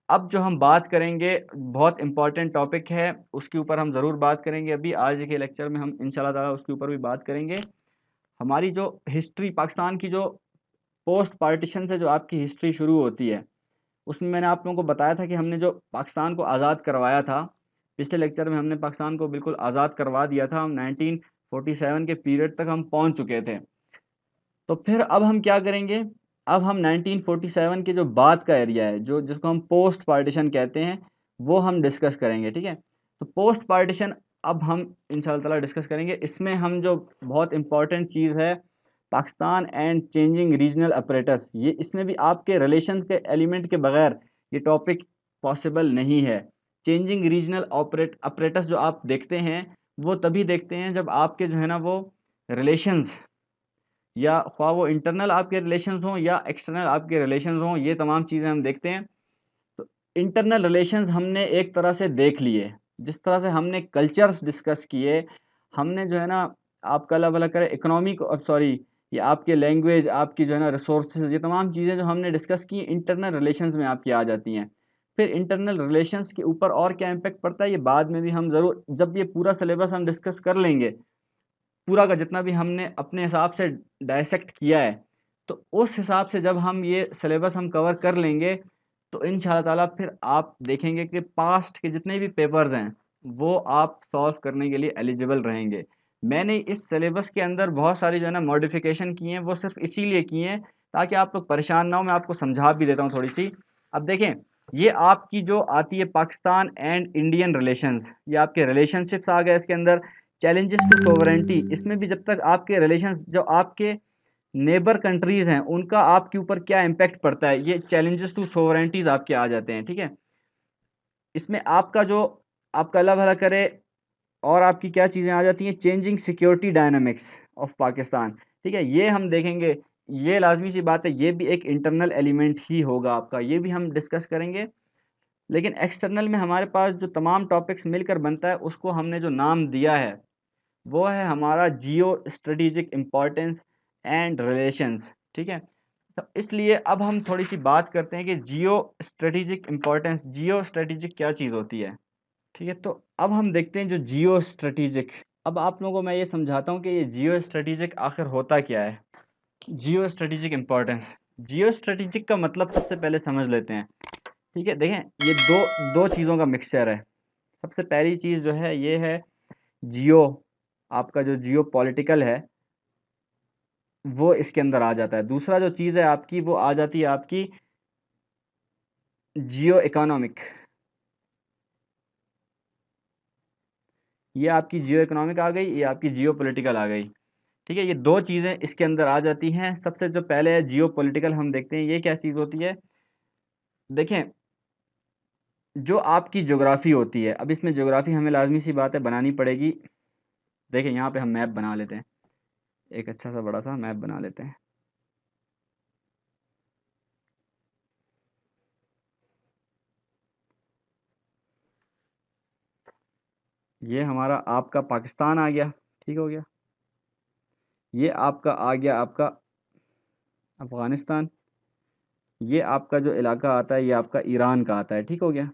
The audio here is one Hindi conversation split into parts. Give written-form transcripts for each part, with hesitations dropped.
अब जो हम बात करेंगे बहुत इंपॉर्टेंट टॉपिक है, उसके ऊपर हम ज़रूर बात करेंगे। अभी आज के लेक्चर में हम इंशाल्लाह ताला उसके ऊपर भी बात करेंगे। हमारी जो हिस्ट्री पाकिस्तान की, जो पोस्ट पार्टीशन से जो आपकी हिस्ट्री शुरू होती है, उसमें मैंने आप लोगों को बताया था कि हमने जो पाकिस्तान को आज़ाद करवाया था, पिछले लेक्चर में हमने पाकिस्तान को बिल्कुल आज़ाद करवा दिया था। हम 1947 के पीरियड तक हम पहुंच चुके थे। तो फिर अब हम क्या करेंगे, अब हम 1947 के जो बाद का एरिया है, जो जिसको हम पोस्ट पार्टीशन कहते हैं, वो हम डिस्कस करेंगे। ठीक है, तो पोस्ट पार्टीशन अब हम इंशाल्लाह ताला डिस्कस करेंगे। इसमें हम जो बहुत इंपॉर्टेंट चीज़ है, Pakistan and changing regional apparatus, ये इसमें भी आपके रिलेशन के एलिमेंट के बगैर ये टॉपिक पॉसिबल नहीं है। चेंजिंग रीजनल अपरेटस जो आप देखते हैं, वो तभी देखते हैं जब आपके जो है ना वो रिलेशंस, या ख्वाह वो इंटरनल आपके रिलेशंस हों या एक्सटर्नल आपके रिलेशंस हों, ये तमाम चीज़ें हम देखते हैं। तो इंटरनल रिलेशंस हमने एक तरह से देख लिए, जिस तरह से हमने कल्चर्स डिस्कस किए, हमने जो है ना, आपका अल्लाह भला करे, इकोनॉमी को, अब सॉरी, ये आपके लैंग्वेज, आपकी जो है ना रिसोर्सेज, ये तमाम चीज़ें जो हमने डिस्कस की इंटरनल रिलेशंस में आपकी आ जाती हैं। फिर इंटरनल रिलेशंस के ऊपर और क्या इम्पेक्ट पड़ता है, ये बाद में भी हम ज़रूर, जब ये पूरा सिलेबस हम डिस्कस कर लेंगे, पूरा का जितना भी हमने अपने हिसाब से डायसेक्ट किया है, तो उस हिसाब से जब हम ये सिलेबस हम कवर कर लेंगे, तो इंशाल्लाह ताला फिर आप देखेंगे कि पास्ट के जितने भी पेपर्स हैं, वो आप सॉल्व करने के लिए एलिजिबल रहेंगे। मैंने इस सिलेबस के अंदर बहुत सारी जो है ना मॉडिफिकेशन की हैं, वो सिर्फ इसीलिए की हैं ताकि आप लोग परेशान ना हो। मैं आपको समझा भी देता हूँ थोड़ी सी। अब देखें, ये आपकी जो आती है पाकिस्तान एंड इंडियन रिलेशंस, ये आपके रिलेशनशिप्स आ गए इसके अंदर। चैलेंजेस टू सोवरेंटी, इसमें भी जब तक आपके रिलेशंस, जो आपके नेबर कंट्रीज हैं, उनका आपके ऊपर क्या इम्पैक्ट पड़ता है, ये चैलेंजेस टू सोवरेंटीज आपके आ जाते हैं। ठीक है, इसमें आपका जो, आपका अल्लाह भला करे, और आपकी क्या चीज़ें आ जाती हैं, changing security dynamics of Pakistan. ठीक है, ये हम देखेंगे, ये लाजमी सी बात है, ये भी एक इंटरनल एलिमेंट ही होगा आपका, ये भी हम डिस्कस करेंगे। लेकिन एक्सटर्नल में हमारे पास जो तमाम टॉपिक्स मिलकर बनता है, उसको हमने जो नाम दिया है, वो है हमारा geo strategic importance and relations. ठीक है, तो इसलिए अब हम थोड़ी सी बात करते हैं कि geo strategic importance, geo strategic क्या चीज़ होती है। ठीक है, तो अब हम देखते हैं जो जियो स्ट्रेटेजिक, अब आप लोगों को मैं ये समझाता हूँ कि ये जियो स्ट्रेटेजिक आखिर होता क्या है। Geo strategic importance, geo strategic का मतलब सबसे पहले समझ लेते हैं। ठीक है, देखें, ये दो दो चीज़ों का मिक्सचर है। सबसे पहली चीज़ जो है ये है जियो, आपका जो जियो पॉलिटिकल है, वो इसके अंदर आ जाता है। दूसरा जो चीज़ है आपकी, वो आ जाती है आपकी जियो इकोनॉमिक, ये आपकी जियो इकोनॉमिक आ गई, ये आपकी जियो पॉलिटिकल आ गई। ठीक है, ये दो चीज़ें इसके अंदर आ जाती हैं। सबसे जो पहले है जियो पॉलिटिकल, हम देखते हैं ये क्या चीज़ होती है। देखें, जो आपकी ज्योग्राफी होती है, अब इसमें ज्योग्राफी हमें लाजमी सी बात है बनानी पड़ेगी। देखें, यहाँ पे हम मैप बना लेते हैं, एक अच्छा सा बड़ा सा मैप बना लेते हैं। ये हमारा आपका पाकिस्तान आ गया, ठीक हो गया। ये आपका आ गया आपका अफ़गानिस्तान। ये आपका जो इलाका आता है, ये आपका ईरान का आता है, ठीक हो गया।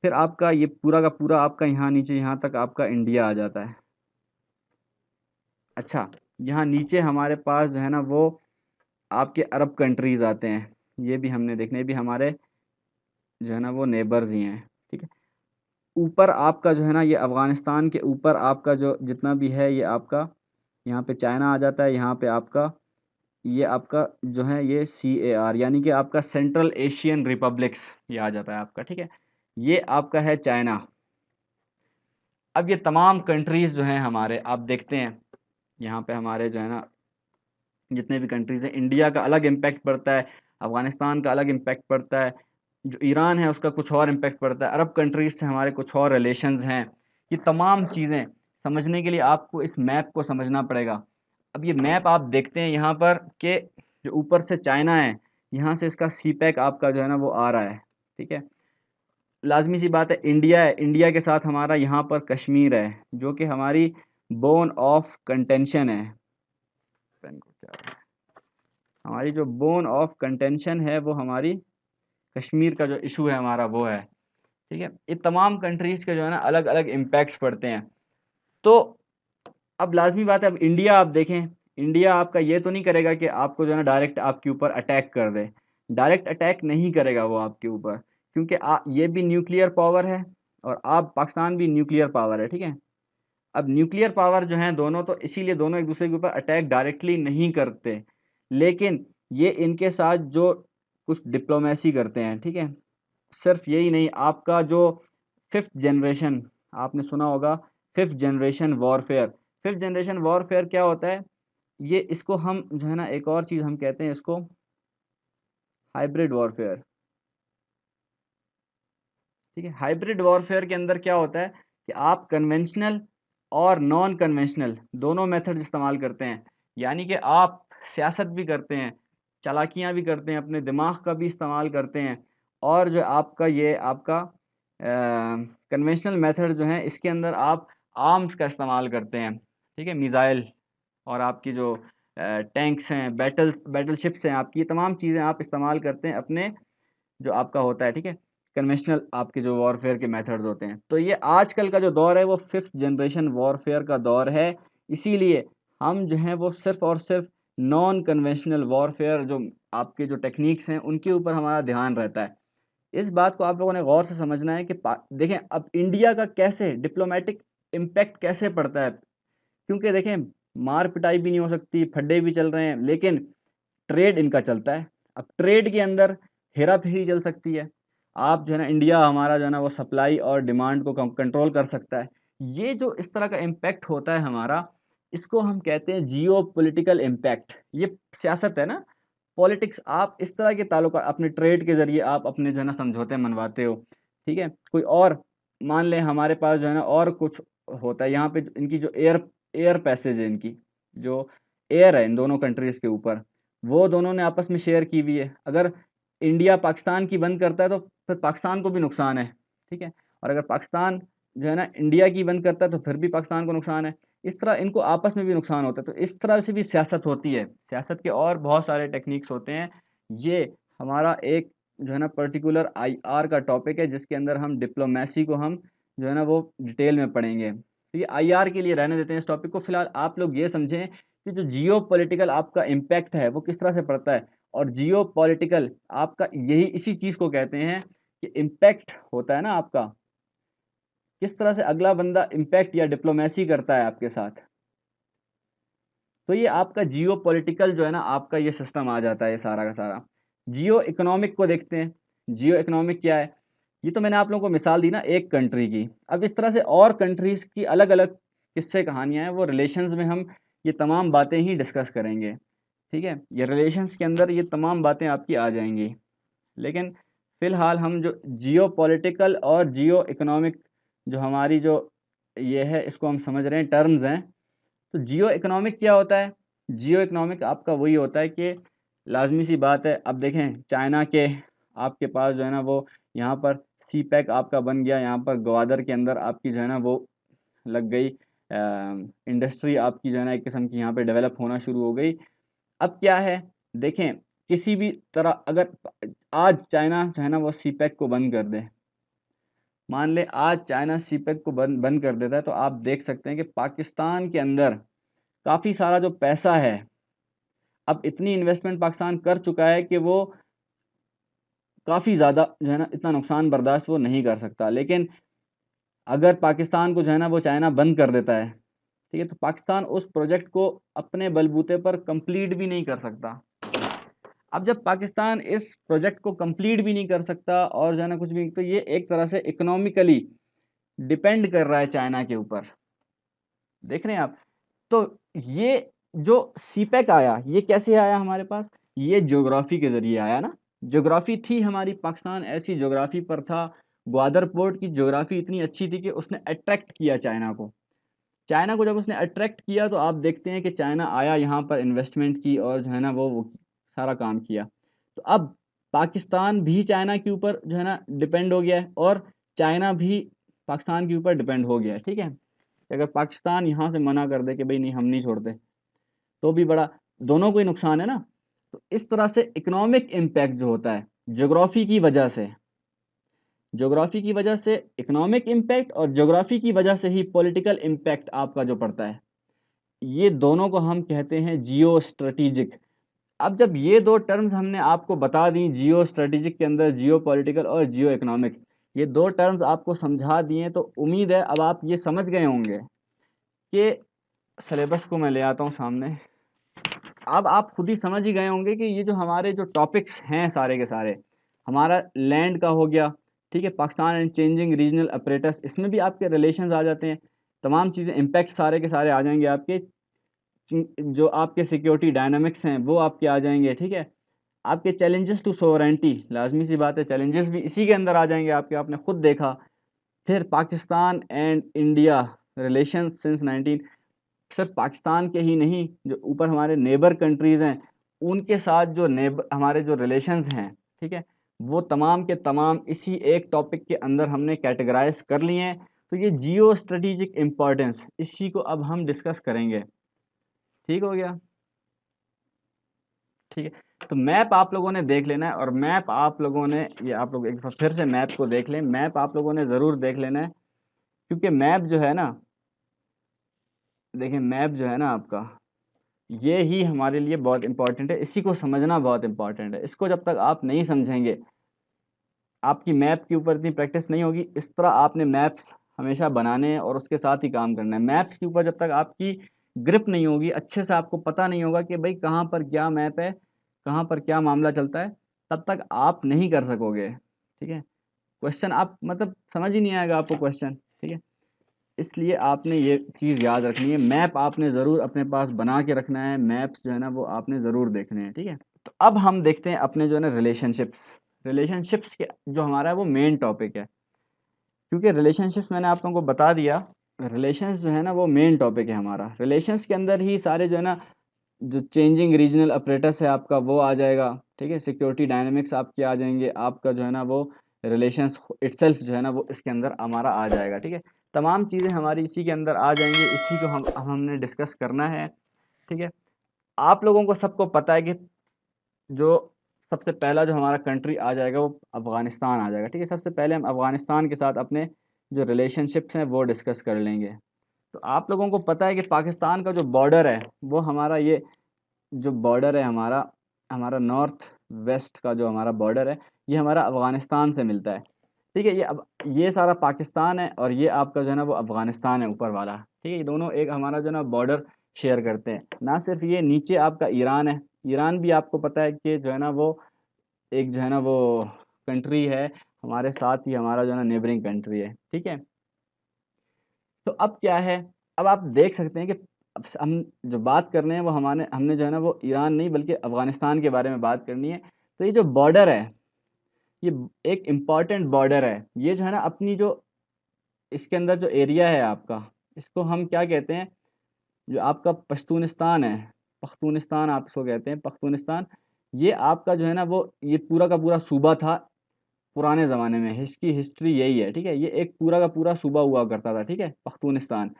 फिर आपका ये पूरा का पूरा आपका यहाँ नीचे, यहाँ तक आपका इंडिया आ जाता है। अच्छा, यहाँ नीचे हमारे पास जो है ना वो आपके अरब कंट्रीज़ आते हैं, ये भी हमने देखने, ये भी हमारे जो है ना वो नेबर्स ही हैं। ठीक है, ऊपर आपका जो है ना, ये अफ़गानिस्तान के ऊपर आपका जो जितना भी है, ये आपका यहाँ पे चाइना आ जाता है। यहाँ पे आपका, ये आपका जो है ये CAR, यानी कि आपका सेंट्रल एशियन रिपब्लिक्स, ये आ जाता है आपका। ठीक है, ये आपका है चाइना। अब ये तमाम कंट्रीज़ जो हैं हमारे, आप देखते हैं यहाँ पे हमारे जो है ना जितने भी कंट्रीज़ हैं, इंडिया का अलग इम्पैक्ट पड़ता है, अफ़गानिस्तान का अलग इम्पैक्ट पड़ता है, जो ईरान है उसका कुछ और इम्पैक्ट पड़ता है, अरब कंट्रीज़ से हमारे कुछ और रिलेशंस हैं। ये तमाम चीज़ें समझने के लिए आपको इस मैप को समझना पड़ेगा। अब ये मैप आप देखते हैं यहाँ पर कि जो ऊपर से चाइना है, यहाँ से इसका CPEC आपका जो है ना वो आ रहा है। ठीक है, लाजमी सी बात है, इंडिया है, इंडिया के साथ हमारा यहाँ पर कश्मीर है, जो कि हमारी बोन ऑफ कंटेंशन है। पेन को क्या है? हमारी जो बोन ऑफ कंटेंशन है, वो हमारी कश्मीर का जो इशू है हमारा वो है, ठीक है। ये तमाम कंट्रीज़ के जो है ना अलग अलग इम्पैक्ट्स पड़ते हैं। तो अब लाजमी बात है, अब इंडिया आप देखें, इंडिया आपका ये तो नहीं करेगा कि आपको जो है ना डायरेक्ट आपके ऊपर अटैक कर दे। डायरेक्ट अटैक नहीं करेगा वो आपके ऊपर, क्योंकि ये भी न्यूक्लियर पावर है और आप पाकिस्तान भी न्यूक्लियर पावर है, ठीक है। अब न्यूक्लियर पावर जो है दोनों, तो इसीलिए दोनों एक दूसरे के ऊपर अटैक डायरेक्टली नहीं करते, लेकिन ये इनके साथ जो कुछ डिप्लोमेसी करते हैं, ठीक है। सिर्फ यही नहीं, आपका जो फिफ्थ जनरेशन, आपने सुना होगा fifth generation warfare. Fifth generation warfare क्या होता है, ये इसको हम जो है ना एक और चीज़ हम कहते हैं इसको हाइब्रिड वॉरफेयर, ठीक है। हाइब्रिड वॉरफेयर के अंदर क्या होता है कि आप कन्वेंशनल और नॉन कन्वेंशनल दोनों मेथड्स इस्तेमाल करते हैं, यानी कि आप सियासत भी करते हैं, चालाकियाँ भी करते हैं, अपने दिमाग का भी इस्तेमाल करते हैं, और जो आपका ये आपका कन्वेंशनल मेथड जो है इसके अंदर आप आर्म्स का इस्तेमाल करते हैं, ठीक है। मिज़ाइल और आपकी जो टैंक्स हैं, बैटलशिप्स हैं, आपकी ये तमाम चीज़ें आप इस्तेमाल करते हैं अपने जो आपका होता है, ठीक है। कन्वेंशनल आपके जो वॉरफेयर के मेथड्स होते हैं, तो ये आजकल का जो दौर है वो फिफ्थ जनरेशन वॉरफेयर का दौर है। इसीलिए हम जो हैं वो सिर्फ और सिर्फ नॉन कन्वेंशनल वॉरफेयर जो आपके जो टेक्निक्स हैं उनके ऊपर हमारा ध्यान रहता है। इस बात को आप लोगों ने गौर से समझना है कि देखें अब इंडिया का कैसे डिप्लोमेटिक इम्पैक्ट कैसे पड़ता है, क्योंकि देखें मार पिटाई भी नहीं हो सकती, फड्डे भी चल रहे हैं, लेकिन ट्रेड इनका चलता है। अब ट्रेड के अंदर हेरा फेरी चल सकती है, आप जो है ना इंडिया हमारा जो है ना वो सप्लाई और डिमांड को कंट्रोल कर सकता है। ये जो इस तरह का इम्पैक्ट होता है हमारा, इसको हम कहते हैं जियो पोलिटिकल इम्पैक्ट। ये सियासत है ना, पॉलिटिक्स। आप इस तरह के ताल्लुक अपने ट्रेड के ज़रिए आप अपने जो है ना समझौते मनवाते हो, ठीक है। कोई और मान लें हमारे पास जो है ना और कुछ होता है यहाँ पे, इनकी जो एयर एयर पैसेज है, इनकी जो एयर है इन दोनों कंट्रीज़ के ऊपर, वो दोनों ने आपस में शेयर की हुई है। अगर इंडिया पाकिस्तान की बंद करता है तो फिर पाकिस्तान को भी नुकसान है, ठीक है। और अगर पाकिस्तान जो है ना इंडिया की बंद करता है तो फिर भी पाकिस्तान को नुकसान है। इस तरह इनको आपस में भी नुकसान होता है, तो इस तरह से भी सियासत होती है। सियासत के और बहुत सारे टेक्निक्स होते हैं। ये हमारा एक जो है ना पर्टिकुलर आईआर का टॉपिक है, जिसके अंदर हम डिप्लोमेसी को हम जो है ना वो डिटेल में पढ़ेंगे। तो ये आईआर के लिए रहने देते हैं इस टॉपिक को। फिलहाल आप लोग ये समझें कि जो जियो पॉलिटिकल आपका इम्पैक्ट है वो किस तरह से पड़ता है, और जियो पॉलिटिकल आपका यही इसी चीज़ को कहते हैं कि इम्पैक्ट होता है ना आपका, किस तरह से अगला बंदा इम्पैक्ट या डिप्लोमेसी करता है आपके साथ। तो ये आपका जियो पॉलिटिकल जो है ना आपका ये सिस्टम आ जाता है, ये सारा का सारा। जियो इकोनॉमिक को देखते हैं। जियो इकोनॉमिक क्या है, ये तो मैंने आप लोगों को मिसाल दी ना एक कंट्री की। अब इस तरह से और कंट्रीज़ की अलग अलग किस्से कहानियाँ हैं, वो रिलेशंस में हम ये तमाम बातें ही डिस्कस करेंगे, ठीक है। ये रिलेशंस के अंदर ये तमाम बातें आपकी आ जाएंगी, लेकिन फ़िलहाल हम जो जियो पॉलिटिकल और जियो इकोनॉमिक जो हमारी जो ये है इसको हम समझ रहे हैं, टर्म्स हैं। तो जियो इकोनॉमिक क्या होता है, जियो इकोनॉमिक आपका वही होता है कि लाजमी सी बात है, अब देखें चाइना के आपके पास जो है ना वो यहाँ पर सी पैक आपका बन गया, यहाँ पर ग्वादर के अंदर आपकी जो है ना वो लग गई इंडस्ट्री आपकी जो है ना एक किस्म की यहाँ पे डेवलप होना शुरू हो गई। अब क्या है, देखें किसी भी तरह अगर आज चाइना जो है ना वो सी पैक को बंद कर दे, मान ले आज चाइना सी पैक को बंद बंद कर देता है, तो आप देख सकते हैं कि पाकिस्तान के अंदर काफ़ी सारा जो पैसा है, अब इतनी इन्वेस्टमेंट पाकिस्तान कर चुका है कि वो काफ़ी ज़्यादा जो है ना इतना नुकसान बर्दाश्त वो नहीं कर सकता। लेकिन अगर पाकिस्तान को जो है ना वो चाइना बंद कर देता है, ठीक है, तो पाकिस्तान उस प्रोजेक्ट को अपने बलबूते पर कंप्लीट भी नहीं कर सकता। अब जब पाकिस्तान इस प्रोजेक्ट को कंप्लीट भी नहीं कर सकता और जो है ना कुछ भी, तो ये एक तरह से इकोनॉमिकली डिपेंड कर रहा है चाइना के ऊपर। देख रहे हैं आप। तो ये जो सीपेक आया, ये कैसे आया हमारे पास, ये ज्योग्राफी के ज़रिए आया ना। ज्योग्राफी थी हमारी, पाकिस्तान ऐसी ज्योग्राफी पर था, ग्वादर पोर्ट की ज्योग्राफी इतनी अच्छी थी कि उसने अट्रैक्ट किया चाइना को। चाइना को जब उसने अट्रैक्ट किया तो आप देखते हैं कि चाइना आया यहाँ पर इन्वेस्टमेंट की और जो है ना वो सारा काम किया। तो अब पाकिस्तान भी चाइना के ऊपर जो है ना डिपेंड हो गया है, और चाइना भी पाकिस्तान के ऊपर डिपेंड हो गया है, ठीक है। अगर पाकिस्तान यहाँ से मना कर दे कि भाई नहीं हम नहीं छोड़ते, तो भी बड़ा दोनों को ही नुकसान है ना। तो इस तरह से इकोनॉमिक इम्पैक्ट जो होता है ज्योग्राफी की वजह से, ज्योग्राफी की वजह से इकोनॉमिक इम्पैक्ट और ज्योग्राफी की वजह से ही पॉलिटिकल इम्पैक्ट आपका जो पड़ता है, ये दोनों को हम कहते हैं जियो स्ट्रेटिजिक। अब जब ये दो टर्म्स हमने आपको बता दी, जियो स्ट्रेटिजिक के अंदर जियो पॉलिटिकल और जियो इकोनॉमिक, ये दो टर्म्स आपको समझा दिए, तो उम्मीद है अब आप ये समझ गए होंगे कि सिलेबस को मैं ले आता हूँ सामने। अब आप खुद ही समझ ही गए होंगे कि ये जो हमारे जो टॉपिक्स हैं सारे के सारे, हमारा लैंड का हो गया, ठीक है, Pakistan and changing regional apparatus, इसमें भी आपके रिलेशंस आ जाते हैं, तमाम चीज़ें इम्पैक्ट सारे के सारे आ जाएंगे आपके, जो आपके सिक्योरिटी डायनामिक्स हैं वो आपके आ जाएंगे, ठीक है। आपके चैलेंजेस टू सोवरेंटी, लाजमी सी बात है, चैलेंजेस भी इसी के अंदर आ जाएंगे आपके, आपने खुद देखा। फिर Pakistan and India relations since 19, सिर्फ पाकिस्तान के ही नहीं, जो ऊपर हमारे नेबर कंट्रीज़ हैं उनके साथ जो नेबर हमारे जो रिलेशंस हैं, ठीक है, वो तमाम के तमाम इसी एक टॉपिक के अंदर हमने कैटेगराइज कर लिए हैं। तो ये जियो स्ट्रेटिजिक इम्पोर्टेंस, इसी को अब हम डिस्कस करेंगे, ठीक हो गया, ठीक है। तो मैप आप लोगों ने देख लेना है, और मैप आप लोगों ने, ये आप लोग एक दफ़ा फिर से मैप को देख लें, मैप आप लोगों ने ज़रूर देख लेना है, क्योंकि मैप जो है ना, देखिए मैप जो है ना आपका, ये ही हमारे लिए बहुत इंपॉर्टेंट है, इसी को समझना बहुत इंपॉर्टेंट है। इसको जब तक आप नहीं समझेंगे, आपकी मैप के ऊपर इतनी प्रैक्टिस नहीं होगी। इस तरह आपने मैप्स हमेशा बनाने हैं और उसके साथ ही काम करना है। मैप्स के ऊपर जब तक आपकी ग्रिप नहीं होगी, अच्छे से आपको पता नहीं होगा कि भाई कहाँ पर क्या मैप है, कहाँ पर क्या मामला चलता है, तब तक आप नहीं कर सकोगे, ठीक है। क्वेश्चन आप मतलब समझ ही नहीं आएगा आपको क्वेश्चन, ठीक है। इसलिए आपने ये चीज़ याद रखनी है, मैप आपने ज़रूर अपने पास बना के रखना है, मैप्स जो है ना वो आपने ज़रूर देखने हैं, ठीक है। तो अब हम देखते हैं अपने जो है ना रिलेशनशिप्स, रिलेशनशिप्स के जो हमारा है वो मेन टॉपिक है, क्योंकि रिलेशनशिप्स मैंने आप लोगों को बता दिया, रिलेशंस जो है ना वो मेन टॉपिक है हमारा। रिलेशंस के अंदर ही सारे जो है ना, जो चेंजिंग रीजनल अपरेटस है आपका वो आ जाएगा, ठीक है, सिक्योरिटी डायनेमिक्स आपके आ जाएंगे, आपका जो है ना वो रिलेशंस इटसेल्फ जो है ना वो इसके अंदर हमारा आ जाएगा, ठीक है। तमाम चीज़ें हमारी इसी के अंदर आ जाएंगी, इसी को हमने डिस्कस करना है, ठीक है। आप लोगों को सबको पता है कि जो सबसे पहला जो हमारा कंट्री आ जाएगा वो अफ़गानिस्तान आ जाएगा, ठीक है। सबसे पहले हम अफ़गानिस्तान के साथ अपने जो रिलेशनशिप्स हैं वो डिस्कस कर लेंगे। तो आप लोगों को पता है कि पाकिस्तान का जो बॉर्डर है वो हमारा, ये जो बॉर्डर है हमारा, हमारा नॉर्थ वेस्ट का जो हमारा बॉर्डर है, ये हमारा अफ़गानिस्तान से मिलता है, ठीक है। ये अब ये सारा पाकिस्तान है और ये आपका जो है ना वो अफ़गानिस्तान है ऊपर वाला, ठीक है। ये दोनों एक हमारा जो है ना बॉर्डर शेयर करते हैं। ना सिर्फ ये, नीचे आपका ईरान है, ईरान भी आपको पता है कि जो है ना वो एक जो है ना वो कंट्री है, हमारे साथ ही हमारा जो है ना नेबरिंग कंट्री है, ठीक है। तो अब क्या है, अब आप देख सकते हैं कि अब हम जो बात कर रहे हैं वो हमने जो है ना वो ईरान नहीं बल्कि अफ़गानिस्तान के बारे में बात करनी है। तो ये जो बॉर्डर है, ये एक इम्पॉर्टेंट बॉर्डर है, ये जो है ना अपनी जो इसके अंदर जो एरिया है आपका, इसको हम क्या कहते हैं, जो आपका पश्तूनिस्तान है, पख्तूनिस्तान आप इसको कहते हैं, पख्तूनिस्तान, ये आपका जो है ना वो ये पूरा का पूरा सूबा था पुराने ज़माने में, इसकी हिस्ट्री यही है, ठीक है। ये एक पूरा का पूरा सूबा हुआ करता था, ठीक है, पख्तूनिस्तान।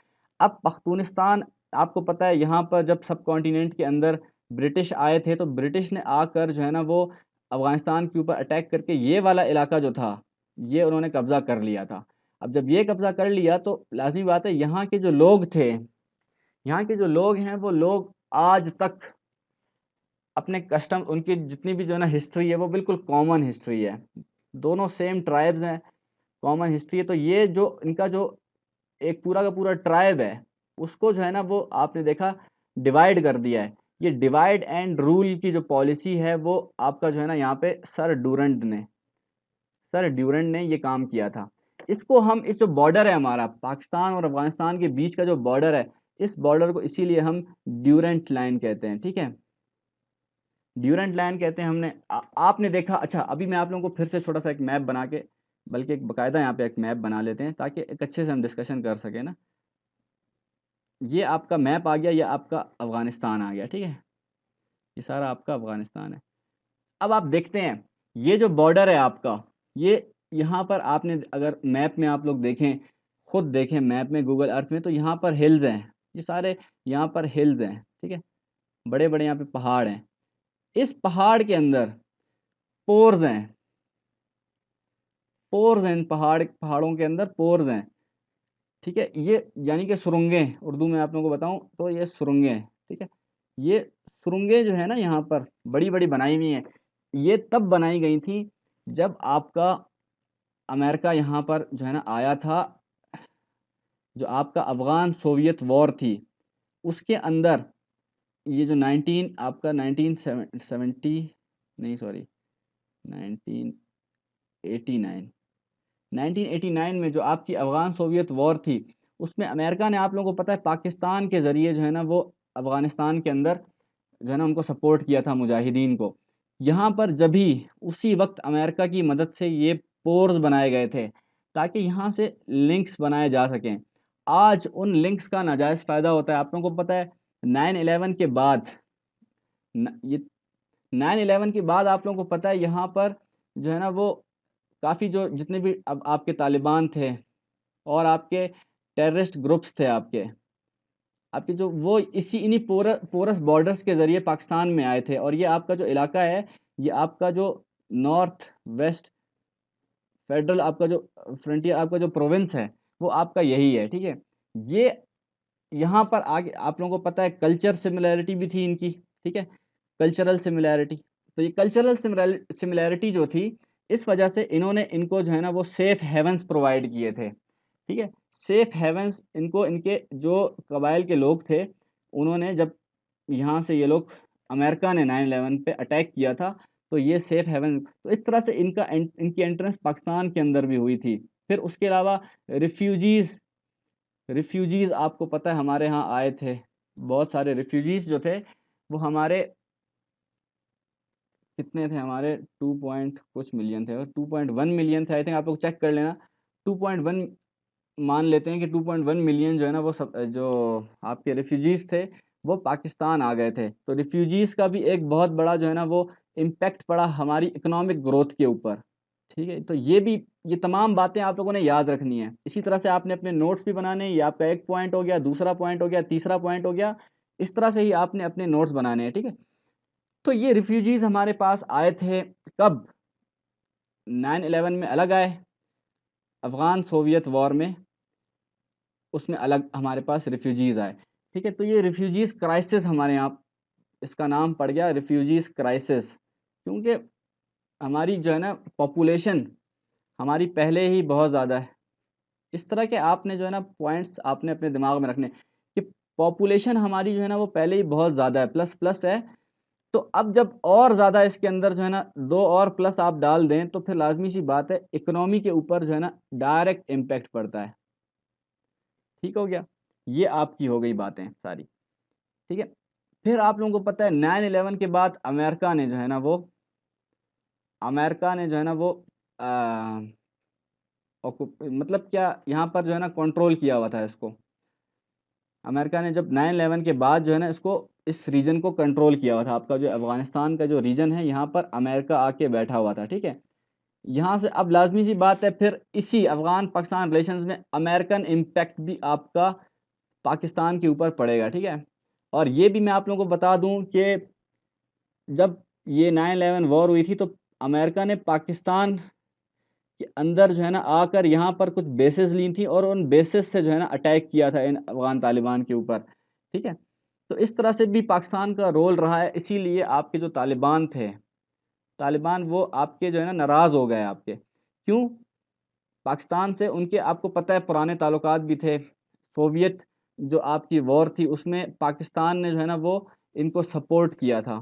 अब पख्तूनिस्तान, आपको पता है यहाँ पर जब सब कॉन्टिनेंट के अंदर ब्रिटिश आए थे, तो ब्रिटिश ने आकर जो है ना वो अफ़गानिस्तान के ऊपर अटैक करके ये वाला इलाका जो था ये उन्होंने कब्ज़ा कर लिया था। अब जब ये कब्ज़ा कर लिया तो लाज़मी बात है, यहाँ के जो लोग थे, यहाँ के जो लोग हैं वो लोग आज तक अपने कस्टम, उनकी जितनी भी जो है ना हिस्ट्री है वो बिल्कुल कॉमन हिस्ट्री है, दोनों सेम ट्राइब्स हैं, कॉमन हिस्ट्री है। तो ये जो इनका जो एक पूरा का पूरा ट्राइब है, उसको जो है ना वो आपने देखा डिवाइड कर दिया है। ये डिवाइड एंड रूल की जो पॉलिसी है वो आपका जो है ना यहाँ पे सर ड्यूरेंट ने ये काम किया था। इसको हम, इस जो बॉर्डर है हमारा पाकिस्तान और अफगानिस्तान के बीच का जो बॉर्डर है, इस बॉर्डर को इसीलिए हम ड्यूरेंट लाइन कहते हैं, ठीक है। ड्यूरेंट लाइन कहते हैं। आपने देखा, अच्छा अभी मैं आप लोगों को फिर से छोटा सा एक मैप बना के, बल्कि एक बाकायदा यहाँ पे एक मैप बना लेते हैं ताकि एक अच्छे से हम डिस्कशन कर सकें ना। ये आपका मैप आ गया, ये आपका अफ़गानिस्तान आ गया, ठीक है, ये सारा आपका अफ़गानिस्तान है। अब आप देखते हैं ये जो बॉर्डर है आपका, ये यहाँ पर आपने अगर मैप में आप लोग देखें, खुद देखें मैप में, गूगल अर्थ में, तो यहाँ पर हिल्स हैं, ये सारे यहाँ पर हिल्स हैं, ठीक है, बड़े बड़े यहाँ पे पहाड़ हैं। इस पहाड़ के अंदर पोर्स हैं, पोर्स हैं, पहाड़ों के अंदर पोर्स हैं, ठीक है। ये यानी कि सुरंगें, उर्दू में आप लोगों को बताऊं तो ये सुरंगें हैं, ठीक है। ये सुरंगें जो है ना यहाँ पर बड़ी बड़ी बनाई हुई हैं, ये तब बनाई गई थी जब आपका अमेरिका यहाँ पर जो है ना आया था। जो आपका अफ़गान सोवियत वॉर थी उसके अंदर ये जो 19 आपका 1970 नहीं सॉरी 1989 1989 में जो आपकी अफ़गान सोवियत वॉर थी, उसमें अमेरिका ने आप लोगों को पता है पाकिस्तान के ज़रिए जो है ना वो अफ़गानिस्तान के अंदर जो है ना उनको सपोर्ट किया था मुजाहिदीन को। यहाँ पर जभी उसी वक्त अमेरिका की मदद से ये पोर्स बनाए गए थे ताकि यहाँ से लिंक्स बनाए जा सकें। आज उन लिंक्स का नाजायज़ फ़ायदा होता है। आप लोगों को पता है 9/11 के बाद ये 9/11 के बाद आप लोगों को पता है यहाँ पर जो है ना वो काफ़ी जो जितने भी अब आपके तालिबान थे और आपके टेररिस्ट ग्रुप्स थे आपके जो वो इसी इन्हीं पोरस बॉर्डर्स के ज़रिए पाकिस्तान में आए थे। और ये आपका जो इलाका है, ये आपका जो नॉर्थ वेस्ट फेडरल आपका जो फ्रंटियर आपका जो प्रोविंस है वो आपका यही है, ठीक है। ये यहाँ पर आगे आप लोगों को पता है कल्चर सिमिलैरिटी भी थी इनकी, ठीक है, कल्चरल सिमिलैरिटी। तो ये कल्चरल सिमिलैरिटी जो थी, इस वजह से इन्होंने इनको जो है ना वो सेफ हेवन्स प्रोवाइड किए थे, ठीक है। सेफ हेवन्स इनको इनके जो कबाइल के लोग थे, उन्होंने जब यहाँ से ये लोग अमेरिका ने 9/11 पे अटैक किया था, तो ये सेफ हेवन तो इस तरह से इनकी एंट्रेंस पाकिस्तान के अंदर भी हुई थी। फिर उसके अलावा रिफ्यूजीज़ रिफ्यूजीज़ आपको पता है हमारे यहाँ आए थे। बहुत सारे रिफ्यूजीज़ जो थे वो हमारे कितने थे, हमारे 2 पॉइंट कुछ मिलियन थे और 2.1 मिलियन थे आई थिंक, आप लोग चेक कर लेना। 2.1 मान लेते हैं कि 2.1 मिलियन जो है ना वो सब जो आपके रिफ्यूजीज़ थे वो पाकिस्तान आ गए थे। तो रिफ्यूजीज़ का भी एक बहुत बड़ा जो है ना वो इम्पैक्ट पड़ा हमारी इकोनॉमिक ग्रोथ के ऊपर, ठीक है। तो ये तमाम बातें आप लोगों ने याद रखनी है। इसी तरह से आपने अपने नोट्स भी बनाने हैं। ये आपका एक पॉइंट हो गया, दूसरा पॉइंट हो गया, तीसरा पॉइंट हो गया। इस तरह से ही आपने अपने नोट्स बनाने हैं, ठीक है। तो ये रिफ्यूजीज़ हमारे पास आए थे कब? 9/11 में अलग आए, अफ़गान सोवियत वॉर में उसमें अलग हमारे पास रिफ्यूजीज़ आए, ठीक है। तो ये रिफ्यूजीज़ क्राइसिस हमारे यहाँ इसका नाम पड़ गया रिफ्यूजीज़ क्राइसिस, क्योंकि हमारी जो है ना पॉपुलेशन हमारी पहले ही बहुत ज़्यादा है। इस तरह के आपने जो है ना पॉइंट्स आपने अपने दिमाग में रखने कि पॉपुलेशन हमारी जो है ना वो पहले ही बहुत ज़्यादा है, प्लस प्लस है। तो अब जब और ज़्यादा इसके अंदर जो है ना 2 और प्लस आप डाल दें तो फिर लाज़मी सी बात है इकोनॉमी के ऊपर जो है ना डायरेक्ट इम्पैक्ट पड़ता है, ठीक हो गया। ये आपकी हो गई बातें सारी, ठीक है। फिर आप लोगों को पता है 9/11 के बाद अमेरिका ने जो है ना वो मतलब क्या यहाँ पर जो है ना कंट्रोल किया हुआ था इसको। अमेरिका ने जब 9/11 के बाद जो है ना इसको इस रीजन को कंट्रोल किया हुआ था। आपका जो अफ़गानिस्तान का जो रीजन है यहाँ पर अमेरिका आके बैठा हुआ था, ठीक है। यहाँ से अब लाज़मी सी बात है फिर इसी अफ़गान पाकिस्तान रिलेशंस में अमेरिकन इम्पैक्ट भी आपका पाकिस्तान के ऊपर पड़ेगा, ठीक है। और ये भी मैं आप लोगों को बता दूँ कि जब ये 9/11 वॉर हुई थी तो अमेरिका ने पाकिस्तान के अंदर जो है ना आकर यहाँ पर कुछ बेसेस ली थी और उन बेसेस से जो है ना अटैक किया था इन अफ़गान तालिबान के ऊपर, ठीक है। तो इस तरह से भी पाकिस्तान का रोल रहा है। इसीलिए आपके जो तालिबान वो आपके जो है ना नाराज़ हो गए आपके। क्यों? पाकिस्तान से उनके आपको पता है पुराने ताल्लुकात भी थे। सोवियत जो आपकी वॉर थी उसमें पाकिस्तान ने जो है ना वो इनको सपोर्ट किया था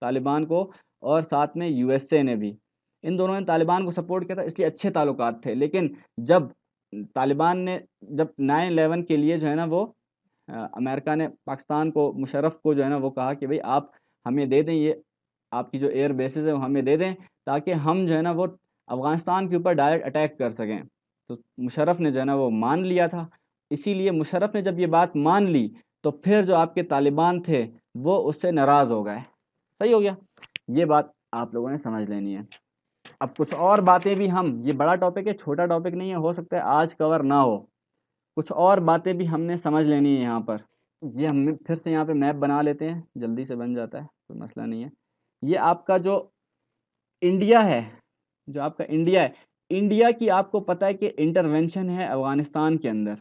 तालिबान को, और साथ में यूएसए ने भी। इन दोनों ने तालिबान को सपोर्ट किया था, इसलिए अच्छे ताल्लुकात थे। लेकिन जब तालिबान ने जब 9/11 के लिए जो है ना वो अमेरिका ने पाकिस्तान को मुशर्रफ को जो है ना वो कहा कि भाई आप हमें दे दें, ये आपकी जो एयर बेसेस है वो हमें दे दें ताकि हम जो है ना वो अफ़गानिस्तान के ऊपर डायरेक्ट अटैक कर सकें। तो मुशर्रफ ने जो है ना वो मान लिया था। इसीलिए मुशर्रफ ने जब ये बात मान ली तो फिर जो आपके तालिबान थे वो उससे नाराज़ हो गए। सही हो गया। ये बात आप लोगों ने समझ लेनी है। अब कुछ और बातें भी हम, ये बड़ा टॉपिक है, छोटा टॉपिक नहीं है, हो सकता है आज कवर ना हो। कुछ और बातें भी हमने समझ लेनी है यहाँ पर। ये हम फिर से यहाँ पे मैप बना लेते हैं, जल्दी से बन जाता है, कोई मसला नहीं है। ये आपका जो इंडिया है जो आपका इंडिया है, इंडिया की आपको पता है कि इंटरवेंशन है अफगानिस्तान के अंदर,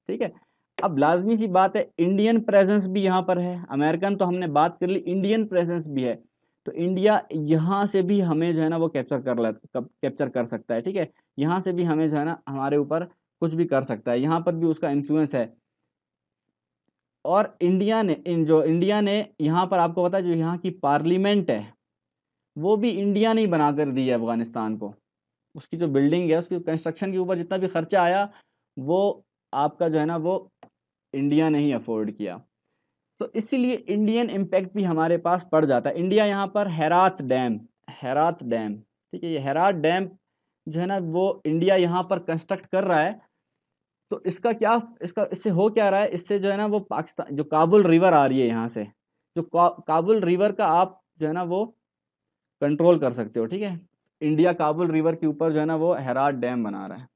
ठीक है। अब लाजमी सी बात है इंडियन प्रेजेंस भी यहाँ पर है, अमेरिकन तो हमने बात कर ली, इंडियन प्रेजेंस भी है, तो इंडिया यहाँ से भी हमें जो है ना वो कैप्चर कर सकता है, ठीक है। यहाँ से भी हमें जो है ना हमारे ऊपर कुछ भी कर सकता है, यहाँ पर भी उसका इन्फ्लुएंस है। और इंडिया ने यहाँ पर आपको पता है जो यहाँ की पार्लियामेंट है वो भी इंडिया ने ही बना कर दी है अफगानिस्तान को। उसकी जो बिल्डिंग है उसकी कंस्ट्रक्शन के ऊपर जितना भी खर्चा आया वो आपका जो है ना वो इंडिया ने ही अफोर्ड किया। तो इसीलिए इंडियन इम्पैक्ट भी हमारे पास पड़ जाता है। इंडिया यहाँ पर हेरात डैम, ठीक है, ये हेरात डैम जो है ना वो इंडिया यहाँ पर कंस्ट्रक्ट कर रहा है। तो इससे हो क्या रहा है, इससे जो है ना वो पाकिस्तान जो काबुल रिवर आ रही है यहाँ से, जो काबुल रिवर का आप जो है ना वो कंट्रोल कर सकते हो, ठीक है। इंडिया काबुल रिवर के ऊपर जो है ना वो हेरात डैम बना रहा है।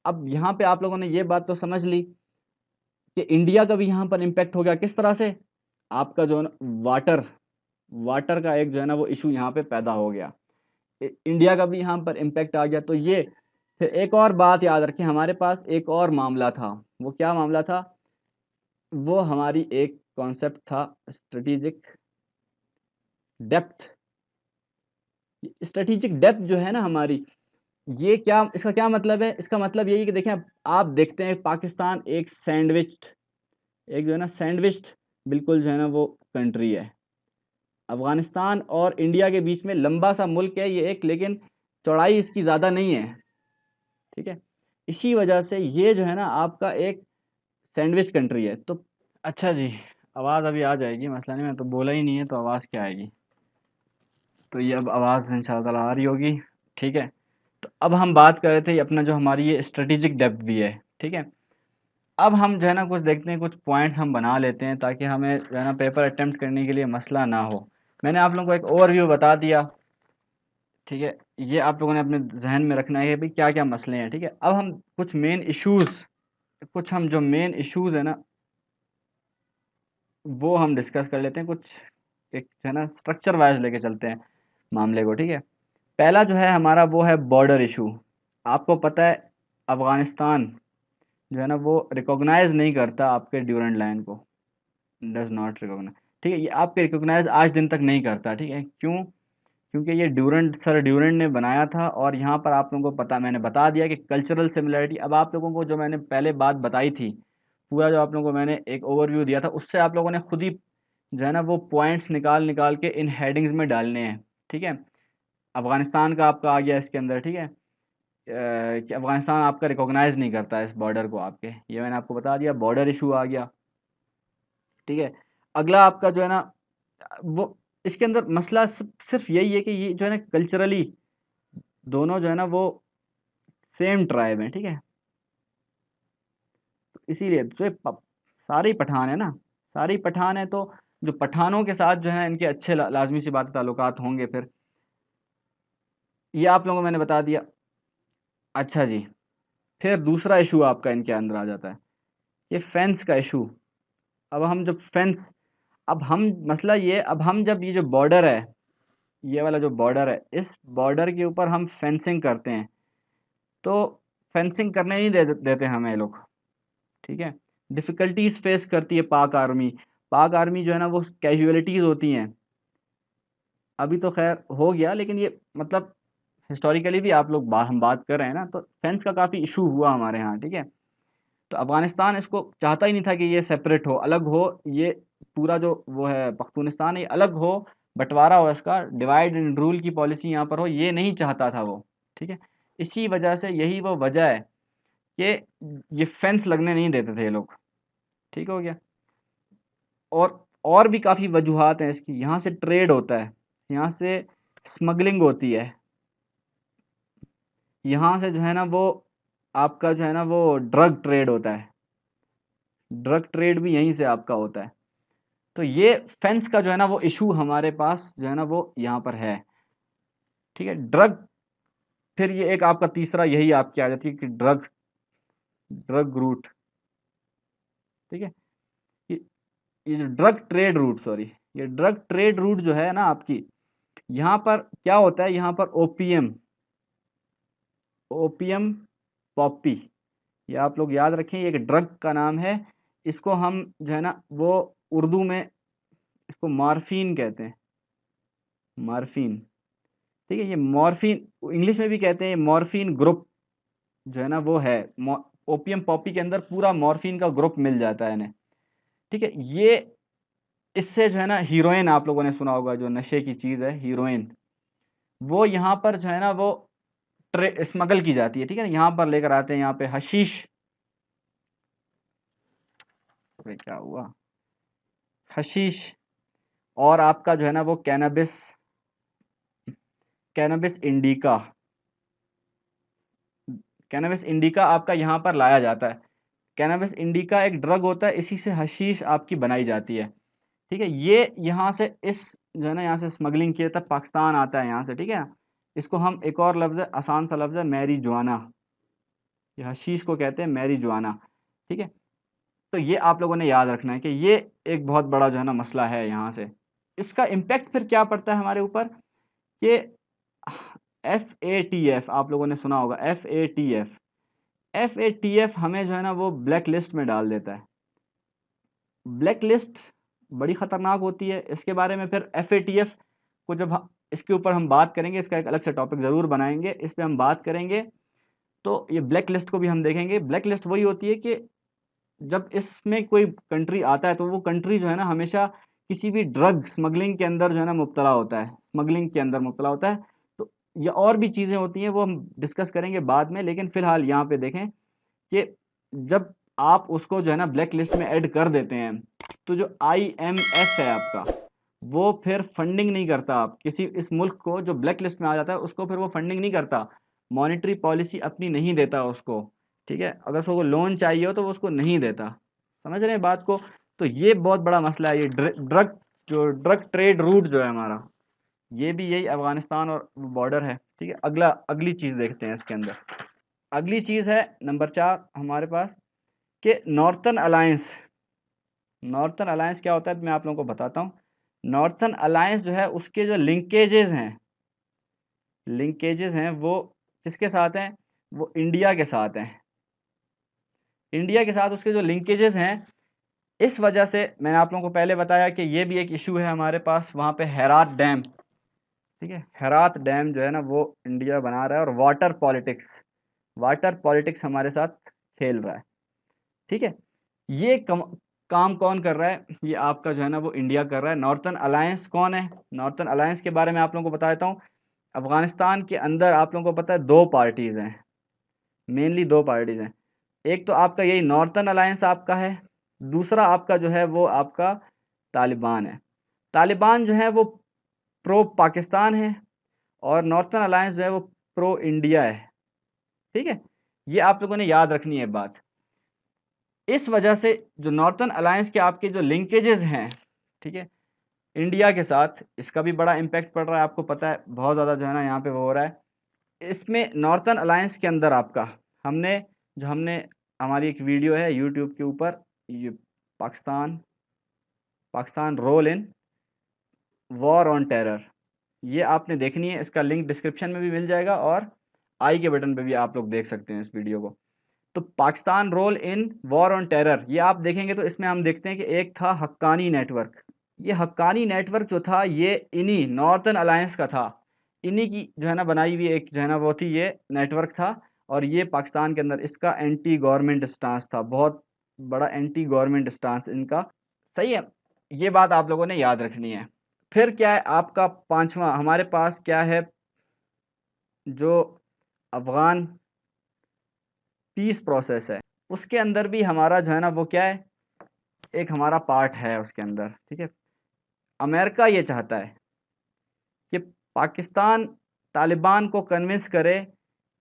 अब यहाँ पे आप लोगों ने ये बात तो समझ ली कि इंडिया का भी यहाँ पर इम्पैक्ट हो गया, किस तरह से, आपका जो है ना वाटर का एक जो है ना वो इशू यहाँ पे पैदा हो गया, इंडिया का भी यहाँ पर इम्पैक्ट आ गया। तो ये फिर एक और बात याद रखें, हमारे पास एक और मामला था, वो क्या मामला था, वो हमारी एक कॉन्सेप्ट था स्ट्रेटेजिक डेप्थ। स्ट्रेटेजिक डेप्थ जो है ना हमारी, ये क्या, इसका क्या मतलब है, इसका मतलब यही कि देखें आप देखते हैं पाकिस्तान एक जो है ना सैंडविच्ड बिल्कुल जो है ना वो कंट्री है। अफगानिस्तान और इंडिया के बीच में लंबा सा मुल्क है ये एक, लेकिन चौड़ाई इसकी ज़्यादा नहीं है, ठीक है। इसी वजह से ये जो है ना आपका एक सैंडविच कंट्री है। तो अच्छा जी, आवाज़ अभी आ जाएगी, मसला नहीं, मैं तो बोला ही नहीं है तो आवाज़ क्या आएगी। तो ये अब आवाज़ इंशाअल्लाह आ रही होगी, ठीक है। तो अब हम बात कर रहे थे अपना जो हमारी ये स्ट्रेटेजिक डेप्थ भी है, ठीक है। अब हम जो है ना कुछ देखते हैं, कुछ पॉइंट्स हम बना लेते हैं ताकि हमें जो है ना पेपर अटेम्प्ट करने के लिए मसला ना हो। मैंने आप लोगों को एक ओवरव्यू बता दिया, ठीक है, ये आप लोगों ने अपने जहन में रखना है भाई क्या क्या मसले हैं, ठीक है। अब हम कुछ हम जो मेन इश्यूज़ है ना वो हम डिस्कस कर लेते हैं, कुछ एक जो है ना स्ट्रक्चर वाइज लेके चलते हैं मामले को, ठीक है। पहला जो है हमारा वो है बॉर्डर इशू। आपको पता है अफ़गानिस्तान जो है ना वो रिकॉग्नाइज नहीं करता आपके ड्यूरेंट लाइन को, डज नॉट रिकॉग्नाइज, ठीक है, ये आपके रिकॉग्नाइज आज दिन तक नहीं करता, ठीक है। क्यों? क्योंकि ये सर ड्यूरेंट ने बनाया था, और यहाँ पर आप लोगों को पता, मैंने बता दिया कि कल्चरल सिमिलरिटी। अब आप लोगों को जो मैंने पहले बात बताई थी, पूरा जो आप लोगों को मैंने एक ओवरव्यू दिया था, उससे आप लोगों ने खुद ही जो है ना वो पॉइंट्स निकाल निकाल के इन हेडिंग्स में डालने हैं, ठीक है। अफगानिस्तान का आपका आ गया इसके अंदर, ठीक है, कि अफगानिस्तान आपका रिकॉग्नाइज नहीं करता है इस बॉर्डर को आपके, ये मैंने आपको बता दिया, बॉर्डर इशू आ गया, ठीक है। अगला आपका जो है ना वो इसके अंदर मसला सिर्फ यही है कि ये जो है ना कल्चरली दोनों जो है ना वो सेम ट्राइब है, ठीक है। तो इसीलिए जो सारे ही पठान है ना, सारे ही पठान है, तो जो पठानों के साथ जो है इनके अच्छे लाजमी सी बात ताल्लुकात होंगे। फिर ये आप लोगों को मैंने बता दिया। अच्छा जी, फिर दूसरा इशू आपका इनके अंदर आ जाता है, ये फेंस का इशू। अब हम जब फेंस अब हम मसला ये अब हम जब ये जो बॉर्डर है, ये वाला जो बॉर्डर है, इस बॉर्डर के ऊपर हम फेंसिंग करते हैं, तो फेंसिंग करने नहीं देते हमें ये लोग, ठीक है। डिफ़िकल्टीज़ फेस करती है पाक आर्मी जो है ना वो कैजुअलिटीज़ होती हैं। अभी तो खैर हो गया, लेकिन ये मतलब हिस्टोरिकली भी आप लोग हम बात कर रहे हैं ना, तो फेंस का काफ़ी इशू हुआ हमारे यहाँ, ठीक है। तो अफ़गानिस्तान इसको चाहता ही नहीं था कि ये सेपरेट हो, अलग हो, ये पूरा जो वो है पख्तूनिस्तान, ये अलग हो, बंटवारा हो, इसका डिवाइड एंड रूल की पॉलिसी यहाँ पर हो, ये नहीं चाहता था वो, ठीक है। इसी वजह से यही वो वजह है कि ये फेंस लगने नहीं देते थे ये लोग, ठीक हो गया। और भी काफ़ी वजूहात हैं इसकी, यहाँ से ट्रेड होता है, यहाँ से स्मगलिंग होती है, यहाँ से जो है ना वो आपका जो है ना वो ड्रग ट्रेड होता है, ड्रग ट्रेड भी यहीं से आपका होता है। तो ये फेंस का जो है ना वो इशू हमारे पास जो है ना वो यहाँ पर है, ठीक है। फिर ये एक आपका तीसरा यही आपकी आ जाती है कि ड्रग रूट, ठीक है। ये ये जो ड्रग ट्रेड रूट जो है ना आपकी, यहाँ पर क्या होता है, यहाँ पर ओपीएम ओपियम पॉपी, ये आप लोग याद रखें, ये एक ड्रग का नाम है। इसको हम जो है ना वो उर्दू में इसको मॉर्फिन कहते हैं, मॉर्फिन। ठीक है, ये मॉर्फिन इंग्लिश में भी कहते हैं, मॉर्फिन ग्रुप जो है ना वो है। ओपियम पॉपी के अंदर पूरा मॉर्फिन का ग्रुप मिल जाता है इन्हें। ठीक है, ये इससे जो है ना हीरोइन आप लोगों ने सुना होगा, जो नशे की चीज़ है हीरोइन, वो यहाँ पर जो है ना वो स्मगल की जाती है। ठीक है ना, यहाँ पर लेकर आते हैं, यहाँ पे हशीश, क्या हुआ, हशीश, और आपका जो है ना वो cannabis, cannabis indica, cannabis indica आपका यहाँ पर लाया जाता है। कैनबिस इंडिका एक ड्रग होता है, इसी से हशीश आपकी बनाई जाती है। ठीक है, ये यहाँ से इस जो है ना यहाँ से स्मगलिंग किया था, पाकिस्तान आता है यहाँ से। ठीक है, इसको हम एक और लफ्ज़ है, आसान सा लफ्ज़ है, मैरी जुआना, ये हशीश को कहते हैं मैरी जुआना। ठीक है, तो ये आप लोगों ने याद रखना है कि ये एक बहुत बड़ा जो है ना मसला है यहाँ से। इसका इम्पैक्ट फिर क्या पड़ता है हमारे ऊपर कि FATF आप लोगों ने सुना होगा, FATF, FATF हमें जो है ना वो ब्लैक लिस्ट में डाल देता है। ब्लैक लिस्ट बड़ी ख़तरनाक होती है, इसके बारे में फिर FATF को जब इसके ऊपर हम बात करेंगे, इसका एक अलग से टॉपिक ज़रूर बनाएंगे, इस पर हम बात करेंगे। तो ये ब्लैक लिस्ट को भी हम देखेंगे। ब्लैक लिस्ट वही होती है कि जब इसमें कोई कंट्री आता है तो वो कंट्री जो है ना हमेशा किसी भी ड्रग स्मगलिंग के अंदर जो है ना मुब्तला होता है, स्मगलिंग के अंदर मुब्तला होता है। तो ये और भी चीज़ें होती हैं, वो हम डिस्कस करेंगे बाद में, लेकिन फ़िलहाल यहाँ पे देखें कि जब आप उसको जो है ना ब्लैक लिस्ट में ऐड कर देते हैं, तो जो IMF है आपका, वो फिर फंडिंग नहीं करता। आप किसी इस मुल्क को जो ब्लैक लिस्ट में आ जाता है उसको फिर वो फंडिंग नहीं करता, मॉनेटरी पॉलिसी अपनी नहीं देता उसको। ठीक है, अगर उसको लोन चाहिए हो तो वो उसको नहीं देता। समझ रहे हैं बात को? तो ये बहुत बड़ा मसला है, ये ड्रग जो ड्रग ट्रेड रूट जो है हमारा, ये भी यही अफगानिस्तान और बॉर्डर है। ठीक है, अगली चीज़ देखते हैं इसके अंदर। अगली चीज़ है नंबर 4 हमारे पास कि नॉर्थर्न अलायंस। नॉर्थर्न अलायंस क्या होता है मैं आप लोगों को बताता हूँ। नॉर्थर्न अलायंस जो है उसके जो लिंकेजेस हैं वो किसके साथ हैं? वो इंडिया के साथ हैं। इंडिया के साथ उसके जो लिंकेजेस हैं, इस वजह से मैंने आप लोगों को पहले बताया कि ये भी एक इशू है हमारे पास, वहाँ पे हेरात डैम। ठीक है, हेरात डैम जो है ना वो इंडिया बना रहा है, और वाटर पॉलिटिक्स हमारे साथ खेल रहा है। ठीक है, ये काम कौन कर रहा है? ये आपका जो है ना वो इंडिया कर रहा है। नॉर्थर्न अलायंस कौन है? नॉर्थर्न अलायंस के बारे में आप लोगों को बता देता हूँ। अफगानिस्तान के अंदर आप लोगों को पता है 2 पार्टीज़ हैं, मेनली 2 पार्टीज़ हैं। एक तो आपका यही नॉर्थर्न अलायंस आपका है, दूसरा आपका जो है वो आपका तालिबान है। तालिबान जो है वो प्रो पाकिस्तान है, और नॉर्थर्न अलायंस जो है वो प्रो इंडिया है। ठीक है, ये आप लोगों ने याद रखनी है बात। इस वजह से जो नॉर्थर्न अलायंस के आपके जो लिंकेजेस हैं, ठीक है, इंडिया के साथ, इसका भी बड़ा इम्पैक्ट पड़ रहा है। आपको पता है बहुत ज़्यादा जो है ना यहाँ पे वो हो रहा है। इसमें नॉर्थर्न अलायंस के अंदर आपका हमने हमारी एक वीडियो है यूट्यूब के ऊपर, ये Pakistan role in war on terror, ये आपने देखनी है। इसका लिंक डिस्क्रिप्शन में भी मिल जाएगा, और आई के बटन पे भी आप लोग देख सकते हैं इस वीडियो को। तो Pakistan role in war on terror, ये आप देखेंगे तो इसमें हम देखते हैं कि एक था हक्कानी नेटवर्क। ये हक्कानी नेटवर्क जो था ये इन्हीं नॉर्थर्न अलायंस का था, इन्हीं की जो है ना बनाई हुई एक जो है ना वो थी, ये नेटवर्क था। और ये पाकिस्तान के अंदर इसका एंटी गवर्नमेंट स्टांस था, बहुत बड़ा एंटी गवर्नमेंट स्टांस इनका। सही है, ये बात आप लोगों ने याद रखनी है। फिर क्या है आपका 5वां हमारे पास क्या है, जो अफ़गान पीस प्रोसेस है, उसके अंदर भी हमारा जो है ना वो क्या है, एक हमारा पार्ट है उसके अंदर। ठीक है, अमेरिका ये चाहता है कि पाकिस्तान तालिबान को कन्विंस करे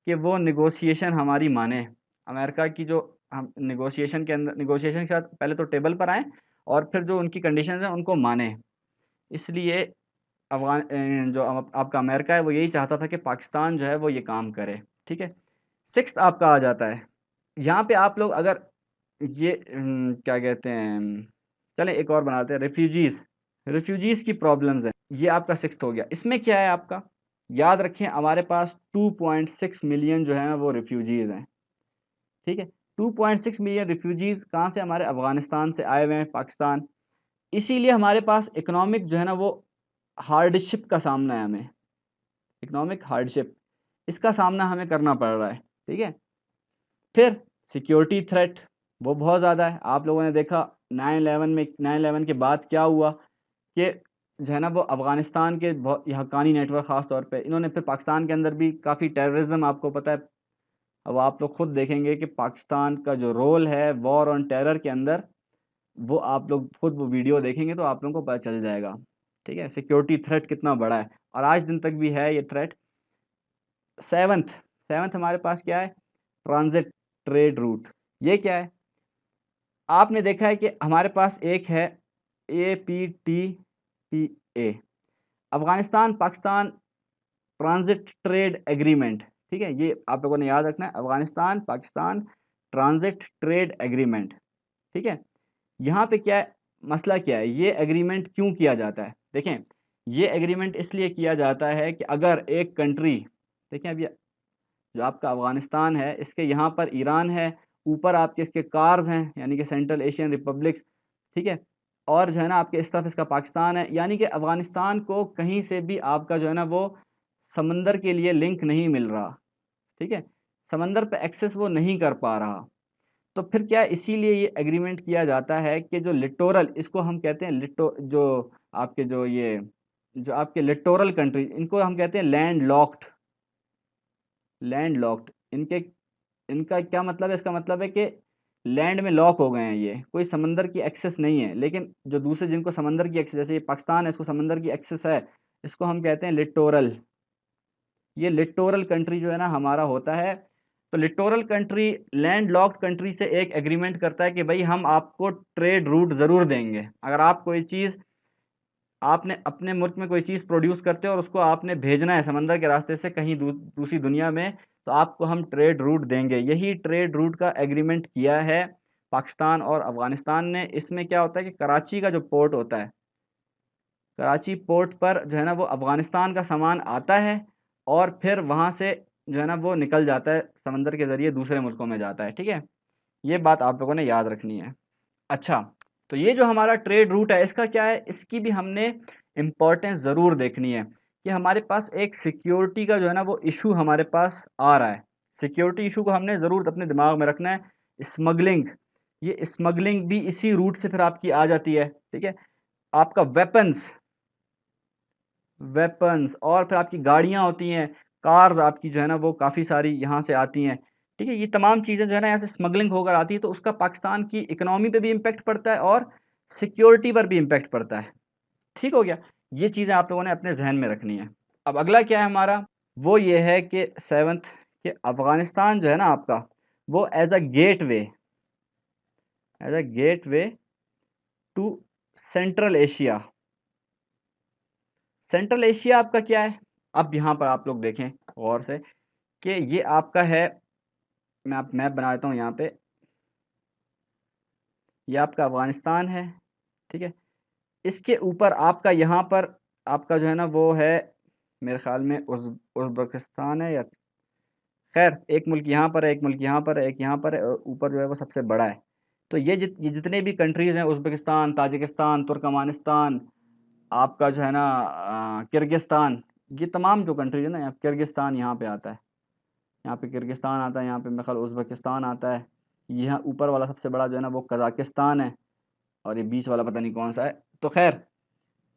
कि वो नेगोशिएशन हमारी माने। अमेरिका की जो हम नेगोशिएशन के साथ पहले तो टेबल पर आएँ, और फिर जो उनकी कंडीशंस हैं उनको माने। इसलिए जो आपका अमेरिका है वो यही चाहता था कि पाकिस्तान जो है वो ये काम करे। ठीक है, 6th आपका आ जाता है यहाँ पे। आप लोग अगर ये क्या कहते हैं, चलें एक और बनाते हैं, रिफ्यूजीज़ की प्रॉब्लम्स हैं। ये आपका 6th हो गया। इसमें क्या है आपका याद रखें हमारे पास 2.6 मिलियन जो है वो रिफ्यूजीज़ हैं, ठीक है। 2.6 मिलियन रिफ्यूजीज़ कहाँ से, हमारे अफ़गानिस्तान से आए हुए हैं पाकिस्तान। इसीलिए हमारे पास इकोनॉमिक जो है ना वो हार्डशिप का सामना है हमें, इकोनॉमिक हार्डशिप इसका सामना हमें करना पड़ रहा है, ठीक है। फिर सिक्योरिटी थ्रेट वो बहुत ज़्यादा है। आप लोगों ने देखा 9/11 के बाद क्या हुआ कि जो है ना वो अफ़गानिस्तान के बहुत ये हक्कानी नेटवर्क ख़ास तौर पे इन्होंने फिर पाकिस्तान के अंदर भी काफ़ी टेररिज्म, आपको पता है। अब आप लोग खुद देखेंगे कि पाकिस्तान का जो रोल है वॉर ऑन टेरर के अंदर, वो आप लोग खुद वो वीडियो देखेंगे तो आप लोगों को पता चल जाएगा, ठीक है। सिक्योरिटी थ्रेट कितना बड़ा है और आज दिन तक भी है ये थ्रेट। सेवन्थ सेवन्थ हमारे पास क्या है, ट्रांजिट ट्रेड रूट। ये क्या है, आपने देखा है कि हमारे पास एक है APTPA, Afghanistan Pakistan transit trade agreement, ठीक है। ये आप लोगों ने याद रखना है, Afghanistan Pakistan transit trade agreement, ठीक है। यहाँ पे क्या है, मसला क्या है, ये एग्रीमेंट क्यों किया जाता है। देखें, ये एग्रीमेंट इसलिए किया जाता है कि अगर एक कंट्री, देखें अब ये जो आपका अफगानिस्तान है इसके यहाँ पर ईरान है, ऊपर आपके इसके कार्स हैं यानी कि सेंट्रल एशियन रिपब्लिक्स, ठीक है। और जो है ना आपके इस तरफ इसका पाकिस्तान है, यानी कि अफगानिस्तान को कहीं से भी आपका जो है ना वो समंदर के लिए लिंक नहीं मिल रहा, ठीक है। समंदर पे एक्सेस वो नहीं कर पा रहा। तो फिर क्या है, इसीलिए ये एग्रीमेंट किया जाता है कि जो लिटोरल, इसको हम कहते हैं जो आपके जो ये जो आपके लिटोरल कंट्री, इनको हम कहते हैं लैंड लॉक्ड। इनके इनका क्या मतलब है, इसका मतलब है कि लैंड में लॉक हो गए हैं, ये कोई समंदर की एक्सेस नहीं है। लेकिन जो दूसरे जिनको समंदर की एक्सेस, जैसे ये पाकिस्तान है इसको समंदर की एक्सेस है, इसको हम कहते हैं लिटोरल। ये लिटोरल कंट्री जो है ना हमारा होता है। तो littoral country land locked country से एक एग्रीमेंट करता है कि भाई हम आपको ट्रेड रूट ज़रूर देंगे। अगर आप कोई चीज़, आपने अपने मुल्क में कोई चीज़ प्रोड्यूस करते हो और उसको आपने भेजना है समंदर के रास्ते से कहीं दूसरी दुनिया में, तो आपको हम ट्रेड रूट देंगे। यही ट्रेड रूट का एग्रीमेंट किया है पाकिस्तान और अफगानिस्तान ने। इसमें क्या होता है कि कराची का जो पोर्ट होता है, कराची पोर्ट पर जो है ना वो अफगानिस्तान का सामान आता है और फिर वहाँ से जो है ना वो निकल जाता है समंदर के ज़रिए दूसरे मुल्कों में जाता है, ठीक है। ये बात आप लोगों ने याद रखनी है। अच्छा, तो ये जो हमारा ट्रेड रूट है इसका क्या है, इसकी भी हमने इम्पोर्टेंस ज़रूर देखनी है कि हमारे पास एक सिक्योरिटी का जो है ना वो इशू हमारे पास आ रहा है। सिक्योरिटी इशू को हमने ज़रूर अपने दिमाग में रखना है। स्मगलिंग, ये स्मगलिंग भी इसी रूट से फिर आपकी आ जाती है, ठीक है। आपका वेपन्स वेपन्स और फिर आपकी गाड़ियाँ होती हैं, कार्स आपकी जो है ना वो काफ़ी सारी यहाँ से आती हैं, ठीक है। ये तमाम चीज़ें जो है ना यहाँ से स्मगलिंग होकर आती है, तो उसका पाकिस्तान की इकोनॉमी पे भी इम्पैक्ट पड़ता है और सिक्योरिटी पर भी इम्पैक्ट पड़ता है। ठीक हो गया, ये चीज़ें आप लोगों ने अपने जहन में रखनी है। अब अगला क्या है हमारा, वो ये है कि सेवन्थ, कि अफ़गानिस्तान जो है ना आपका, वो as a gateway to Central Asia. Central Asia आपका क्या है, अब यहाँ पर आप लोग देखें गौर से कि ये आपका है, मैं आप मैप बना देता हूँ यहाँ पे। ये आपका अफगानिस्तान है, ठीक है। इसके ऊपर आपका यहाँ पर आपका जो है ना वो है, मेरे ख्याल में उज़्बेकिस्तान है, या खैर एक मुल्क यहाँ पर है, एक मुल्क यहाँ पर है, एक यहाँ पर है और ऊपर जो है वो सबसे बड़ा है। तो ये जितने भी कंट्रीज़ हैं, उज़्बेकिस्तान, ताजिकिस्तान, तुर्कमानिस्तान, आपका जो है ना किर्गिस्तान, ये तमाम जो कंट्रीज़ है ना, यहाँ किर्गिस्तान यहाँ पे आता है, यहाँ पे किर्गिस्तान आता है, यहाँ पे मेरे ख्याल उज़्बेकिस्तान आता है। यहाँ ऊपर वाला सबसे बड़ा जो है ना वो कज़ाकिस्तान है और ये बीच वाला पता नहीं कौन सा है। तो खैर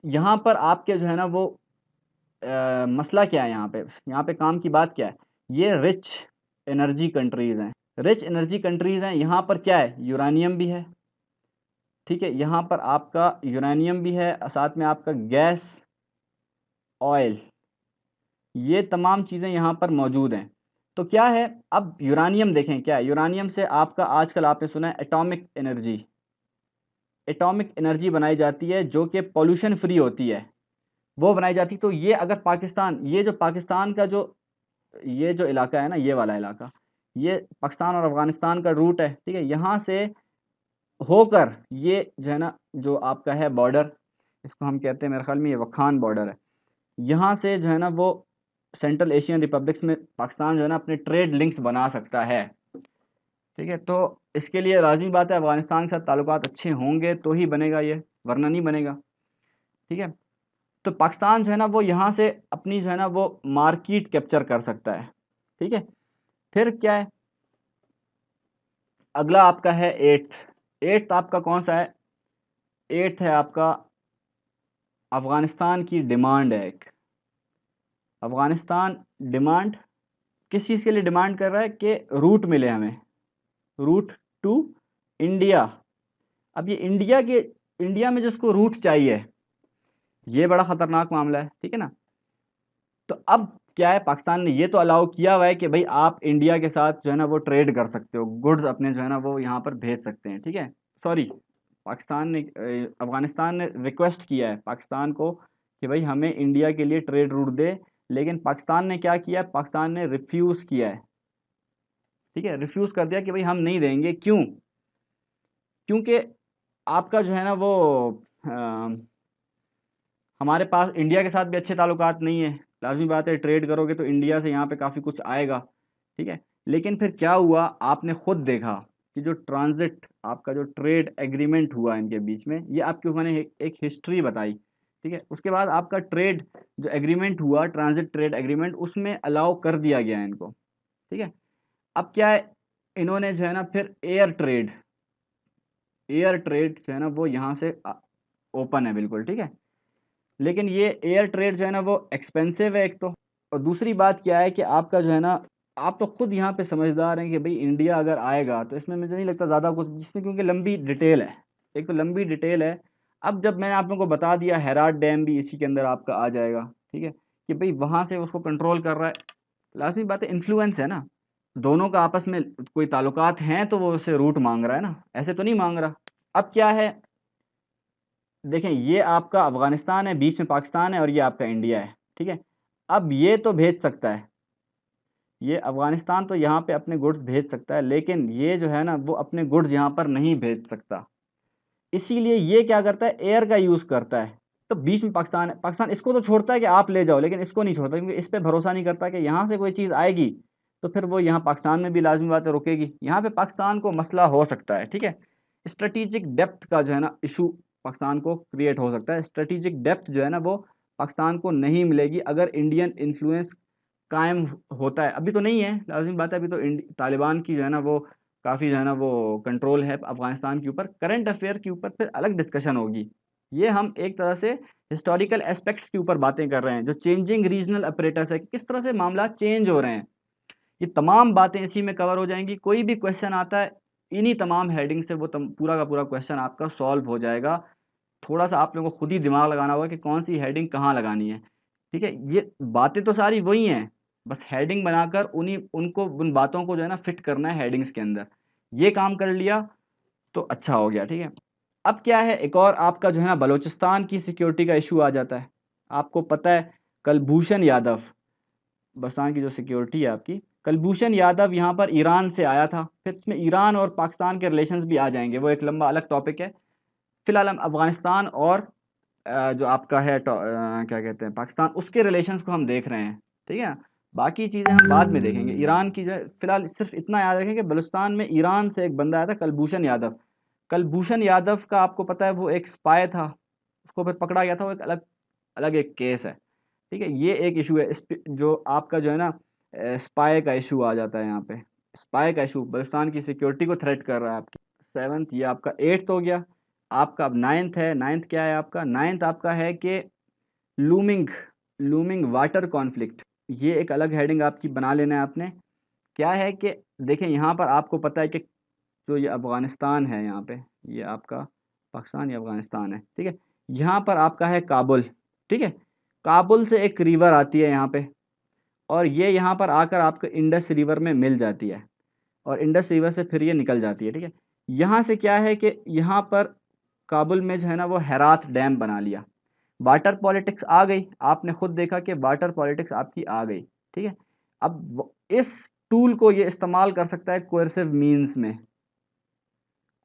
यहाँ पर आपके जो है ना वो मसला क्या है, यहाँ पे काम की बात क्या है, ये रिच एनर्जी कंट्रीज़ हैं, रिच एनर्जी कंट्रीज़ हैं। यहाँ पर क्या है, यूरानियम भी है, ठीक है। यहाँ पर आपका यूरानियम भी है, साथ में आपका गैस, ऑयल, ये तमाम चीज़ें यहाँ पर मौजूद हैं। तो क्या है, अब यूरानियम देखें, क्या है यूरानियम से आपका आजकल आपने सुना है एटॉमिक एनर्जी बनाई जाती है जो कि पॉल्यूशन फ्री होती है, वो बनाई जाती। तो ये अगर पाकिस्तान, ये जो पाकिस्तान का जो ये जो इलाका है ना, ये वाला इलाका, ये पाकिस्तान और अफगानिस्तान का रूट है, ठीक है। यहाँ से होकर ये जो है ना जो आपका है बॉर्डर, इसको हम कहते हैं, मेरे ख्याल में ये वखान बॉर्डर है। यहाँ से जो है ना वो सेंट्रल एशियन रिपब्लिक्स में पाकिस्तान जो है ना अपने ट्रेड लिंक्स बना सकता है। ठीक है, तो इसके लिए लाज़मी बात है अफ़गानिस्तान के साथ ताल्लुकात अच्छे होंगे तो ही बनेगा ये, वरना नहीं बनेगा। ठीक है, तो पाकिस्तान जो है ना वो यहाँ से अपनी जो है ना वो मार्केट कैप्चर कर सकता है। ठीक है, फिर क्या है, अगला आपका है एट्थ। एट्थ आपका कौन सा है? एट्थ है आपका अफ़गानिस्तान की डिमांड है एक। अफ़गानिस्तान डिमांड किस चीज़ के लिए डिमांड कर रहा है कि रूट मिले हमें, रूट टू इंडिया। अब ये इंडिया में जिसको रूट चाहिए, ये बड़ा ख़तरनाक मामला है। ठीक है ना, तो अब क्या है, पाकिस्तान ने ये तो अलाउ किया हुआ है कि भाई आप इंडिया के साथ जो है ना वो ट्रेड कर सकते हो, गुड्स अपने जो है ना वो यहाँ पर भेज सकते हैं। ठीक है, सॉरी, पाकिस्तान ने अफ़गानिस्तान ने रिक्वेस्ट किया है पाकिस्तान को कि भाई हमें इंडिया के लिए ट्रेड रूट दे, लेकिन पाकिस्तान ने क्या किया है, पाकिस्तान ने रिफ्यूज़ किया है। ठीक है, रिफ्यूज़ कर दिया कि भाई हम नहीं देंगे। क्यों? क्योंकि आपका जो है ना वो हमारे पास इंडिया के साथ भी अच्छे ताल्लुकात नहीं है। लाज़मी बात है ट्रेड करोगे तो इंडिया से यहाँ पे काफ़ी कुछ आएगा। ठीक है, लेकिन फिर क्या हुआ, आपने खुद देखा कि जो ट्रांजिट आपका जो ट्रेड एग्रीमेंट हुआ इनके बीच में, ये आपको मैंने एक हिस्ट्री बताई। ठीक है, उसके बाद आपका ट्रेड जो एग्रीमेंट हुआ, ट्रांजिट ट्रेड एग्रीमेंट, उसमें अलाउ कर दिया गया इनको। ठीक है, अब क्या है, इन्होंने जो है ना फिर एयर ट्रेड जो है ना वो यहाँ से ओपन है बिल्कुल। ठीक है, लेकिन ये एयर ट्रेड जो है ना वो एक्सपेंसिव है एक तो, और दूसरी बात क्या है कि आपका जो है ना, आप तो खुद यहाँ पे समझदार हैं कि भाई इंडिया अगर आएगा तो इसमें मुझे नहीं लगता ज़्यादा कुछ, जिसमें क्योंकि लंबी डिटेल है, एक तो लंबी डिटेल है। अब जब मैंने आप लोगों को बता दिया हेरात डैम भी इसी के अंदर आपका आ जाएगा। ठीक है, कि भाई वहाँ से उसको कंट्रोल कर रहा है, लाजमी बात है इन्फ्लुएंस है ना, दोनों का आपस में कोई ताल्लुकात हैं तो वो उसे रूट मांग रहा है ना, ऐसे तो नहीं मांग रहा। अब क्या है, देखें ये आपका अफ़गानिस्तान है, बीच में पाकिस्तान है और ये आपका इंडिया है। ठीक है, अब ये तो भेज सकता है, ये अफ़गानिस्तान तो यहाँ पे अपने गुड्स भेज सकता है, लेकिन ये जो है ना वो अपने गुड्स यहाँ पर नहीं भेज सकता। इसीलिए ये क्या करता है, एयर का यूज़ करता है। तो बीच में पाकिस्तान है, पाकिस्तान इसको तो छोड़ता है कि आप ले जाओ, लेकिन इसको नहीं छोड़ता क्योंकि इस पे भरोसा नहीं करता कि यहाँ से कोई चीज़ आएगी तो फिर वो यहाँ पाकिस्तान में भी लाज़मी बात है रुकेगी। यहाँ पे पाकिस्तान को मसला हो सकता है। ठीक है, स्ट्रेटेजिक डेप्थ का जो है ना इशू पाकिस्तान को क्रिएट हो सकता है। स्ट्रेटेजिक डेप्थ जो है ना वो पाकिस्तान को नहीं मिलेगी अगर इंडियन इन्फ्लुएंस कायम होता है। अभी तो नहीं है, लाज़िम बात है, अभी तो तालिबान की जो है ना वो काफ़ी जो है ना वो कंट्रोल है अफ़गानिस्तान के ऊपर। करंट अफेयर के ऊपर फिर अलग डिस्कशन होगी। ये हम एक तरह से हिस्टोरिकल एस्पेक्ट्स के ऊपर बातें कर रहे हैं, जो चेंजिंग रीजनल अपरेटस है, किस तरह से मामला चेंज हो रहे हैं। ये तमाम बातें इसी में कवर हो जाएंगी। कोई भी क्वेश्चन आता है इन्हीं तमाम हेडिंग से वो पूरा का पूरा क्वेश्चन आपका सॉल्व हो जाएगा। थोड़ा सा आप लोगों को खुद ही दिमाग लगाना होगा कि कौन सी हेडिंग कहाँ लगानी है। ठीक है, ये बातें तो सारी वही हैं, बस हेडिंग बनाकर उन बातों को जो है ना फिट करना है हेडिंग्स के अंदर। ये काम कर लिया तो अच्छा हो गया। ठीक है, अब क्या है, एक और आपका जो है ना बलूचिस्तान की सिक्योरिटी का इशू आ जाता है। आपको पता है कुलभूषण यादव, बलूचिस्तान की जो सिक्योरिटी है आपकी, कुलभूषण यादव यहाँ पर ईरान से आया था। फिर इसमें ईरान और पाकिस्तान के रिलेशंस भी आ जाएंगे, वो एक लंबा अलग टॉपिक है। फिलहाल हम अफगानिस्तान और जो आपका है क्या कहते हैं पाकिस्तान, उसके रिलेशंस को हम देख रहे हैं। ठीक है, बाकी चीज़ें हम बाद में देखेंगे। ईरान की जो है, फिलहाल सिर्फ इतना याद रखें कि बलूचिस्तान में ईरान से एक बंदा आया था कुलभूषण यादव। कुलभूषण यादव का आपको पता है वो एक स्पाई था, उसको फिर पकड़ा गया था, वो एक अलग अलग एक केस है। ठीक है, ये एक इशू है। जो आपका जो है ना स्पाई का इशू आ जाता है यहाँ पे। स्पाई का इशू बलूचिस्तान की सिक्योरिटी को थ्रेट कर रहा है आपकी। सेवन्थ, ये आपका एट्थ हो गया। आपका अब नाइन्थ है। नाइन्थ क्या है आपका? नाइन्थ आपका है कि लूमिंग लूमिंग वाटर कॉन्फ्लिक्ट। ये एक अलग हेडिंग आपकी बना लेना है आपने। क्या है कि देखें यहाँ पर आपको पता है कि जो ये अफ़गानिस्तान है, यहाँ पे ये आपका पाकिस्तान या अफ़गानिस्तान है। ठीक है, यहाँ पर आपका है काबुल। ठीक है, काबुल से एक रिवर आती है यहाँ पे, और ये यहाँ पर आकर आपको इंडस रिवर में मिल जाती है, और इंडस रिवर से फिर ये निकल जाती है। ठीक है, यहाँ से क्या है कि यहाँ पर काबुल में जो है ना वो हेरात डैम बना लिया। वाटर पॉलिटिक्स आ गई, आपने खुद देखा कि वाटर पॉलिटिक्स आपकी आ गई। ठीक है, अब इस टूल को ये इस्तेमाल कर सकता है कोएर्सिव मीन्स में।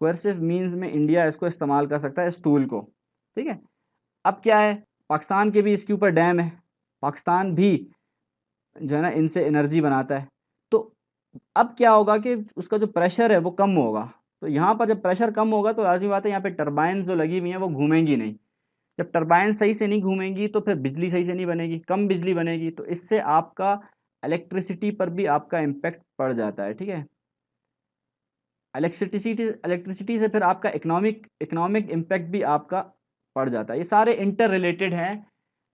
कोएर्सिव मीन्स में इंडिया इसको इस्तेमाल कर सकता है, इस टूल को। ठीक है, अब क्या है, पाकिस्तान के भी इसके ऊपर डैम है। पाकिस्तान भी जो है ना इनसे एनर्जी बनाता है। तो अब क्या होगा कि उसका जो प्रेशर है वो कम होगा। तो यहाँ पर जब प्रेशर कम होगा तो लाज़मी बात है यहाँ पे टरबाइन जो लगी हुई हैं वो घूमेंगी नहीं। जब टरबाइन सही से नहीं घूमेंगी तो फिर बिजली सही से नहीं बनेगी, कम बिजली बनेगी, तो इससे आपका इलेक्ट्रिसिटी पर भी आपका इम्पैक्ट पड़ जाता है, ठीक है। इलेक्ट्रिसिटी इलेक्ट्रिसिटी से फिर आपका इकोनॉमिक इकोनॉमिक इम्पैक्ट भी आपका पड़ जाता है। ये सारे इंटर रिलेटेड हैं।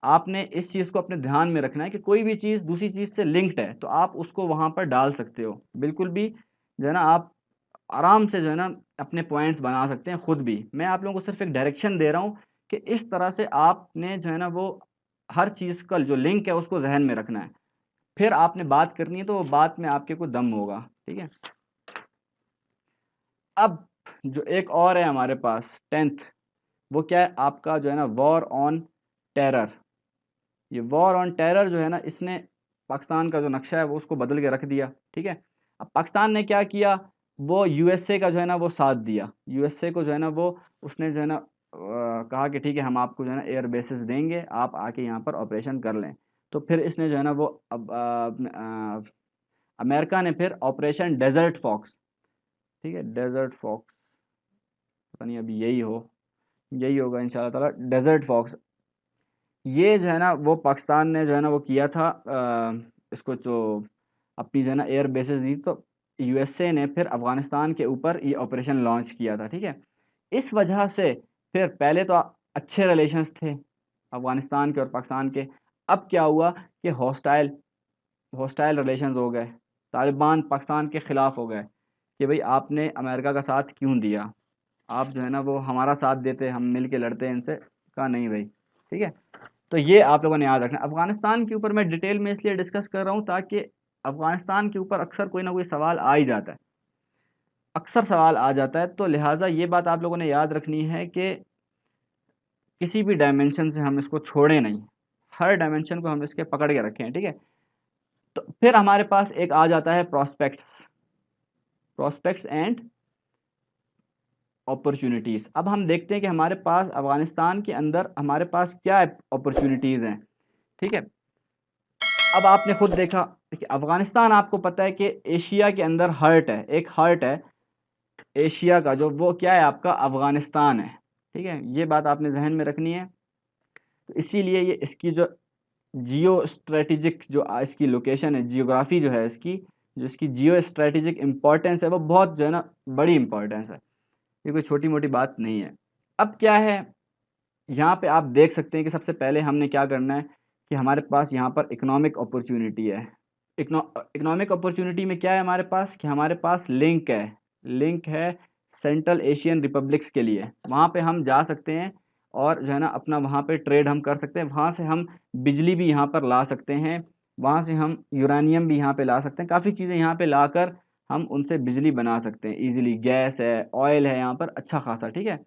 आपने इस चीज़ को अपने ध्यान में रखना है कि कोई भी चीज़ दूसरी चीज़ से लिंक्ड है तो आप उसको वहाँ पर डाल सकते हो। बिल्कुल भी जो है ना आप आराम से जो है ना अपने पॉइंट्स बना सकते हैं खुद भी। मैं आप लोगों को सिर्फ एक डायरेक्शन दे रहा हूँ कि इस तरह से आपने जो है ना वो हर चीज़ का जो लिंक है उसको ज़हन में रखना है। फिर आपने बात करनी है तो वो बात में आपके को दम होगा, ठीक है। अब जो एक और है हमारे पास 10th, वो क्या है आपका जो है ना वॉर ऑन टेरर। ये वॉर ऑन टेरर जो है ना इसने पाकिस्तान का जो नक्शा है वो उसको बदल के रख दिया, ठीक है। अब पाकिस्तान ने क्या किया, वो यूएसए का जो है ना वो साथ दिया। यूएसए को जो है ना वो उसने जो है ना कहा कि ठीक है हम आपको जो है ना एयर बेसिस देंगे, आप आके यहाँ पर ऑपरेशन कर लें। तो फिर इसने जो है ना वो अब अमेरिका ने फिर ऑपरेशन डेजर्ट फॉक्स, ठीक है, डेजर्ट फॉक्स, पता नहीं अभी यही होगा इंशाल्लाह ताला, डेजर्ट फॉक्स। ये जो है ना वो पाकिस्तान ने जो है ना वो किया था, इसको जो अपनी जो है ना एयर बेसिस दी, तो यूएसए ने फिर अफ़गानिस्तान के ऊपर ये ऑपरेशन लॉन्च किया था, ठीक है। इस वजह से फिर पहले तो अच्छे रिलेशंस थे अफ़गानिस्तान के और पाकिस्तान के। अब क्या हुआ कि हॉस्टाइल हॉस्टाइल रिलेशंस हो गए, तालिबान पाकिस्तान के ख़िलाफ़ हो गए कि भाई आपने अमेरिका का साथ क्यों दिया, आप जो है ना वो हमारा साथ देते, हम मिल के लड़ते इनसे। कहा नहीं भाई, ठीक है। तो ये आप लोगों ने याद रखना। अफ़गानिस्तान के ऊपर मैं डिटेल में इसलिए डिस्कस कर रहा हूँ ताकि अफ़गानिस्तान के ऊपर अक्सर कोई ना कोई सवाल आ ही जाता है, अक्सर सवाल आ जाता है। तो लिहाजा ये बात आप लोगों ने याद रखनी है कि किसी भी डायमेंशन से हम इसको छोड़ें नहीं, हर डायमेंशन को हम इसके पकड़ के रखें, ठीक है। तो फिर हमारे पास एक आ जाता है प्रॉस्पेक्ट्स एंड अपॉर्चुनिटीज़। अब हम देखते हैं कि हमारे पास अफ़गानिस्तान के अंदर हमारे पास क्या अपॉर्चुनिटीज़ हैं, ठीक है। अब आपने खुद देखा कि अफ़गानिस्तान, आपको पता है कि एशिया के अंदर हर्ट है, एक हर्ट है एशिया का, जो वो क्या है आपका अफ़गानिस्तान है, ठीक है। ये बात आपने जहन में रखनी है। तो इसीलिए ये इसकी जो जियो स्ट्रेटेजिक जो इसकी लोकेशन है, जियोग्राफी जो है इसकी, जो इसकी जियो स्ट्रेटेजिक इम्पोर्टेंस है वो बहुत जो है ना बड़ी इम्पोर्टेंस है, ये कोई छोटी मोटी बात नहीं है। अब क्या है, यहाँ पे आप देख सकते हैं कि सबसे पहले हमने क्या करना है कि हमारे पास यहाँ पर इकोनॉमिक अपॉर्चुनिटी है। इकोनॉमिक अपॉर्चुनिटी में क्या है हमारे पास कि हमारे पास लिंक है सेंट्रल एशियन रिपब्लिक्स के लिए। वहाँ पे हम जा सकते हैं और जो है ना अपना वहाँ पे ट्रेड हम कर सकते हैं। वहाँ से हम बिजली भी यहाँ पर ला सकते हैं, वहाँ से हम यूरेनियम भी यहाँ पे ला सकते हैं, काफ़ी चीज़ें यहाँ पे लाकर हम उनसे बिजली बना सकते हैं ईजिली। गैस है, ऑयल है यहाँ पर अच्छा खासा, ठीक है।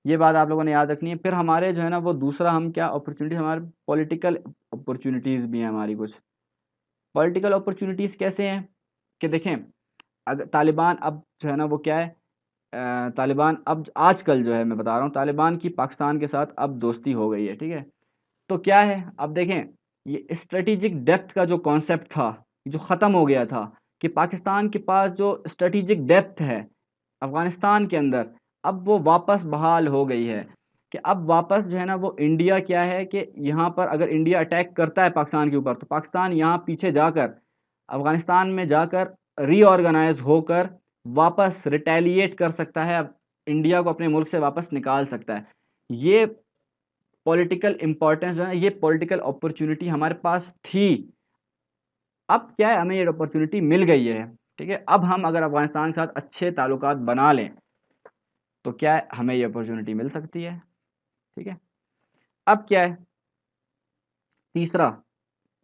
ये बात आप लोगों ने याद रखनी है। फिर हमारे जो है ना वो दूसरा हम क्या अपॉर्चुनिटी, हमारे पॉलिटिकल अपॉर्चुनिटीज़ भी हैं हमारी कुछ। पॉलिटिकल अपॉर्चुनिटीज़ कैसे हैं कि देखें, अगर तालिबान अब जो है ना वो क्या है, तालिबान अब आजकल जो है मैं बता रहा हूँ, तालिबान की पाकिस्तान के साथ अब दोस्ती हो गई है, ठीक है। तो क्या है, अब देखें, ये स्ट्रेटेजिक डेप्थ का जो कॉन्सेप्ट था जो ख़त्म हो गया था कि पाकिस्तान के पास जो स्ट्रेटेजिक डेप्थ है अफ़गानिस्तान के अंदर, अब वो वापस बहाल हो गई है। कि अब वापस जो है ना वो इंडिया क्या है कि यहाँ पर अगर इंडिया अटैक करता है पाकिस्तान के ऊपर तो पाकिस्तान यहाँ पीछे जाकर अफ़गानिस्तान में जाकर रीऑर्गेनाइज होकर वापस रिटेलिएट कर सकता है, अब इंडिया को अपने मुल्क से वापस निकाल सकता है। ये पॉलिटिकल इम्पोर्टेंस जो है ना, ये पॉलिटिकल अपॉर्चुनिटी हमारे पास थी। अब क्या है, हमें ये अपॉर्चुनिटी मिल गई है, ठीक है। अब हम अगर अफ़गानिस्तान के साथ अच्छे ताल्लुकात बना लें तो क्या है, हमें ये अपॉर्चुनिटी मिल सकती है, ठीक है। अब क्या है, तीसरा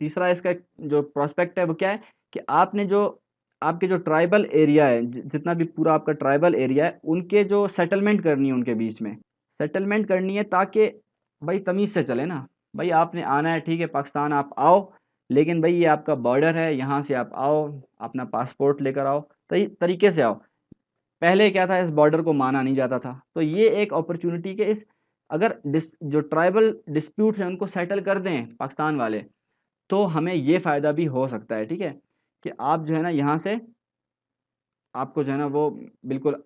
तीसरा इसका एक जो प्रोस्पेक्ट है वो क्या है कि आपने जो आपके जो ट्राइबल एरिया है, जितना भी पूरा आपका ट्राइबल एरिया है, उनके जो सेटलमेंट करनी है, उनके बीच में सेटलमेंट करनी है ताकि भाई तमीज़ से चले ना। भाई आपने आना है, ठीक है, पाकिस्तान आप आओ, लेकिन भाई ये आपका बॉर्डर है, यहाँ से आप आओ, अपना पासपोर्ट लेकर आओ, तरीके से आओ। पहले क्या था, इस बॉर्डर को माना नहीं जाता था। तो ये एक अपॉर्चुनिटी के इस अगर जो ट्राइबल डिस्प्यूट्स हैं उनको सेटल कर दें पाकिस्तान वाले, तो हमें ये फ़ायदा भी हो सकता है, ठीक है, कि आप जो है ना यहाँ से आपको जो है ना वो बिल्कुल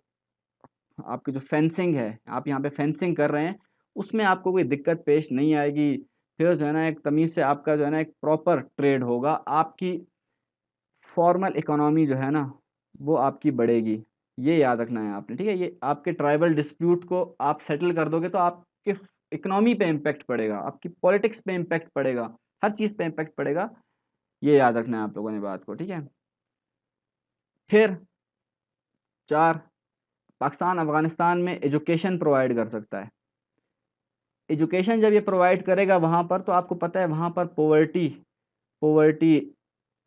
आपकी जो फेंसिंग है, आप यहाँ पे फेंसिंग कर रहे हैं, उसमें आपको कोई दिक्कत पेश नहीं आएगी। फिर जो है ना एक तमीज़ से आपका जो है ना एक प्रॉपर ट्रेड होगा, आपकी फॉर्मल इकोनॉमी जो है ना, वो आपकी बढ़ेगी। ये याद रखना है आपने, ठीक है? ये आपके ट्राइबल डिस्प्यूट को आप सेटल कर दोगे तो आपके इकोनॉमी पे इम्पैक्ट पड़ेगा, आपकी पॉलिटिक्स पे इम्पैक्ट पड़ेगा, हर चीज़ पे इम्पैक्ट पड़ेगा। ये याद रखना है आप लोगों ने बात को, ठीक है? फिर 4, पाकिस्तान अफ़गानिस्तान में एजुकेशन प्रोवाइड कर सकता है। एजुकेशन जब ये प्रोवाइड करेगा वहाँ पर, तो आपको पता है वहाँ पर पॉवर्टी पॉवर्टी,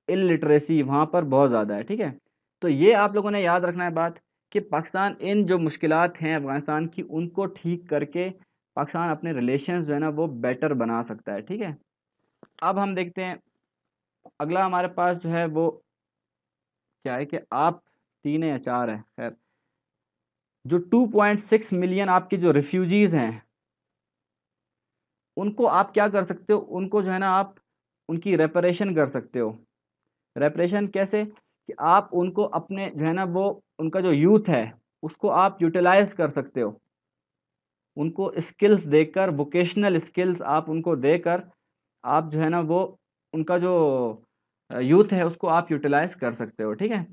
इल्लिटरेसी वहाँ पर बहुत ज़्यादा है, ठीक है? तो ये आप लोगों ने याद रखना है बात कि पाकिस्तान इन जो मुश्किलात हैं अफ़गानिस्तान की, उनको ठीक करके पाकिस्तान अपने रिलेशंस जो है ना वो बेटर बना सकता है, ठीक है? अब हम देखते हैं अगला हमारे पास जो है वो क्या है कि आप 3 है या 4 है, खैर जो 2.6 मिलियन आपके जो रिफ्यूजीज़ हैं, उनको आप क्या कर सकते हो? उनको जो है ना आप उनकी रेपरेशन कर सकते हो। रेपरेशन कैसे? कि आप उनको अपने जो है ना वो उनका जो यूथ है, उसको आप यूटिलाइज़ कर सकते हो। उनको स्किल्स देकर, वोकेशनल स्किल्स आप उनको देकर, आप जो है ना वो उनका जो यूथ है उसको आप यूटिलाइज़ कर सकते हो, ठीक है?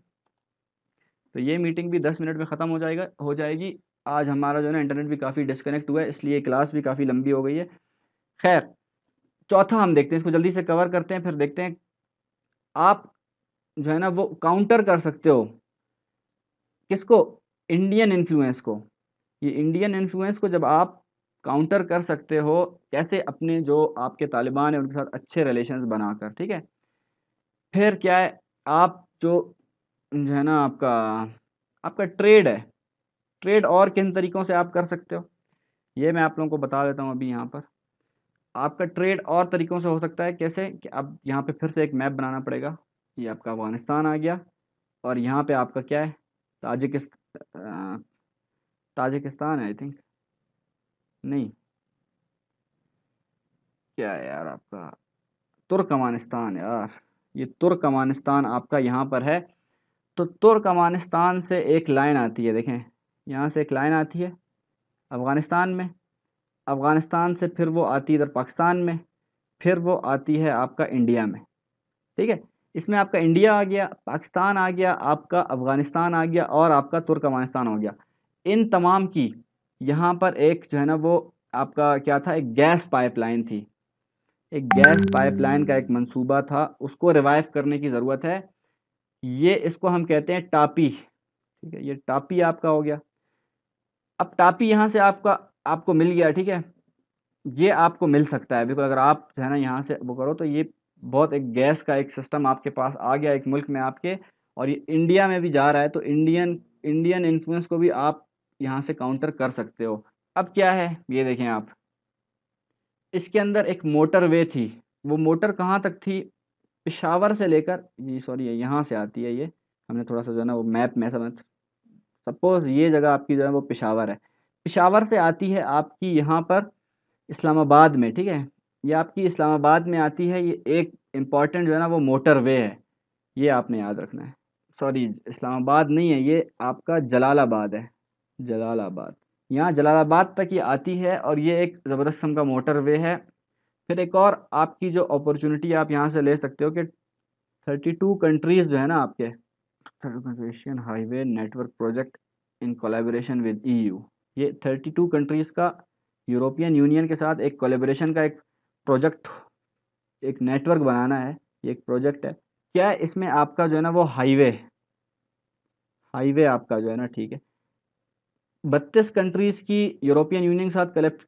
तो ये मीटिंग भी 10 मिनट में ख़त्म हो जाएगी। आज हमारा जो है ना इंटरनेट भी काफ़ी डिस्कनेक्ट हुआ है, इसलिए क्लास भी काफ़ी लंबी हो गई है। खैर, चौथा हम देखते हैं, इसको जल्दी से कवर करते हैं, फिर देखते हैं आप जो है ना वो काउंटर कर सकते हो किसको? इंडियन इन्फ्लुएंस को। ये इंडियन इन्फ्लुएंस को जब आप काउंटर कर सकते हो, कैसे? अपने जो आपके तालिबान हैं उनके साथ अच्छे रिलेशंस बनाकर, ठीक है? फिर क्या है, आप जो है ना आपका आपका ट्रेड है, ट्रेड और किन तरीकों से आप कर सकते हो? ये मैं आप लोगों को बता देता हूँ अभी यहाँ पर। आपका ट्रेड और तरीकों से हो सकता है, कैसे? कि अब यहाँ पे फिर से एक मैप बनाना पड़ेगा। ये आपका अफ़गानिस्तान आ गया और यहाँ पे आपका क्या है? अ, ताजिकिस्तान है आई थिंक, नहीं, क्या है यार आपका? तुर्कमानिस्तान यार, ये तुर्कमानिस्तान आपका यहाँ पर है। तो तुर्कमानिस्तान से एक लाइन आती है, देखें, यहाँ से एक लाइन आती है अफ़गानिस्तान में, अफ़गानिस्तान से फिर वो आती है इधर पाकिस्तान में, फिर वो आती है आपका इंडिया में, ठीक है? इसमें आपका इंडिया आ गया, पाकिस्तान आ गया, आपका अफ़गानिस्तान आ गया और आपका तुर्कमानिस्तान हो गया। इन तमाम की यहाँ पर एक जो है ना वो आपका क्या था, एक गैस पाइपलाइन थी। एक गैस पाइपलाइन का एक मंसूबा था, उसको रिवाइव करने की ज़रूरत है। ये इसको हम कहते हैं टापी, ठीक है? ये टापी आपका हो गया। अब टापी यहाँ से आपको मिल गया, ठीक है? ये आपको मिल सकता है बिल्कुल, अगर आप जो है ना यहाँ से वो करो तो ये बहुत एक गैस का एक सिस्टम आपके पास आ गया एक मुल्क में आपके, और ये इंडिया में भी जा रहा है, तो इंडियन इंडियन इन्फ्लुएंस को भी आप यहाँ से काउंटर कर सकते हो। अब क्या है, ये देखें आप, इसके अंदर एक मोटरवे थी। वो मोटर कहाँ तक थी? पेशावर से लेकर, ये सॉरी यहाँ से आती है ये, हमने थोड़ा-सा जो है ना वो मैप में समझ, सपोज़ ये जगह आपकी जो है वो पेशावर है। पेशावर से आती है आपकी यहाँ पर इस्लामाबाद में, ठीक है? ये आपकी इस्लामाबाद में आती है, ये एक इम्पोर्टेंट जो है ना वो मोटरवे है, ये आपने याद रखना है। सॉरी, इस्लामाबाद नहीं है, ये आपका जलालाबाद है, जलालाबाद। यहाँ जलालाबाद तक ये आती है और ये एक ज़बरदस्त किस्म का मोटरवे है। फिर एक और आपकी जो अपॉर्च्युनिटी आप यहाँ से ले सकते हो कि 32 कंट्रीज़ जो है ना आपके, Asian highway network project in collaboration with EU, ये 32 कंट्रीज़ का यूरोपियन यूनियन के साथ एक कोलैबोरेशन का एक प्रोजेक्ट, एक नेटवर्क बनाना है, ये एक प्रोजेक्ट है। क्या है इसमें आपका जो है ना वो हाईवे हाईवे आपका जो है ना, ठीक है, 32 कंट्रीज़ की यूरोपियन यूनियन के साथ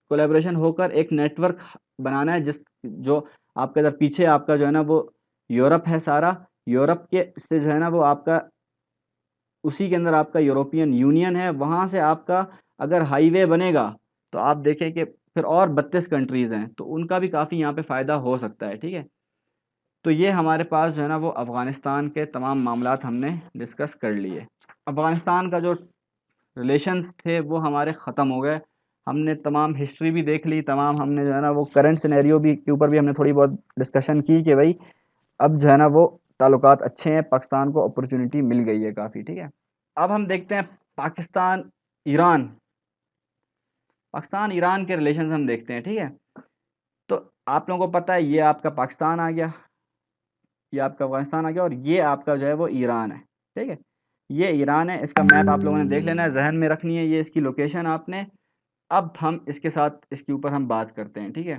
कोलैबोरेशन होकर एक नेटवर्क बनाना है, जो आपके इधर पीछे आपका जो है ना वो यूरोप है सारा, यूरोप के से जो है ना वो आपका उसी के अंदर आपका यूरोपियन यूनियन है, वहाँ से आपका अगर हाईवे बनेगा, तो आप देखें कि फिर और 32 कंट्रीज़ हैं, तो उनका भी काफ़ी यहाँ पे फ़ायदा हो सकता है, ठीक है? तो ये हमारे पास जो है ना वो अफ़गानिस्तान के तमाम मामलात हमने डिस्कस कर लिए। अफ़गानिस्तान का जो रिलेशंस थे वो हमारे ख़त्म हो गए। हमने तमाम हिस्ट्री भी देख ली, तमाम हमने जो है ना वो करंट सिनेरियो भी के ऊपर भी हमने थोड़ी बहुत डिस्कशन की कि भाई अब जो है ना वो ताल्लुकात अच्छे हैं, पाकिस्तान को अपॉर्चुनिटी मिल गई है काफ़ी, ठीक है। अब हम देखते हैं पाकिस्तान ईरान, पाकिस्तान ईरान के रिलेशन हम देखते हैं, ठीक है। तो आप लोगों को पता है ये आपका पाकिस्तान आ गया, ये आपका अफगानिस्तान आ गया, और ये आपका जो है वो ईरान है, ठीक है। ये ईरान है, इसका मैप आप लोगों ने देख लेना है, जहन में रखनी है ये इसकी लोकेशन आपने। अब हम इसके साथ इसके ऊपर हम बात करते हैं, ठीक है।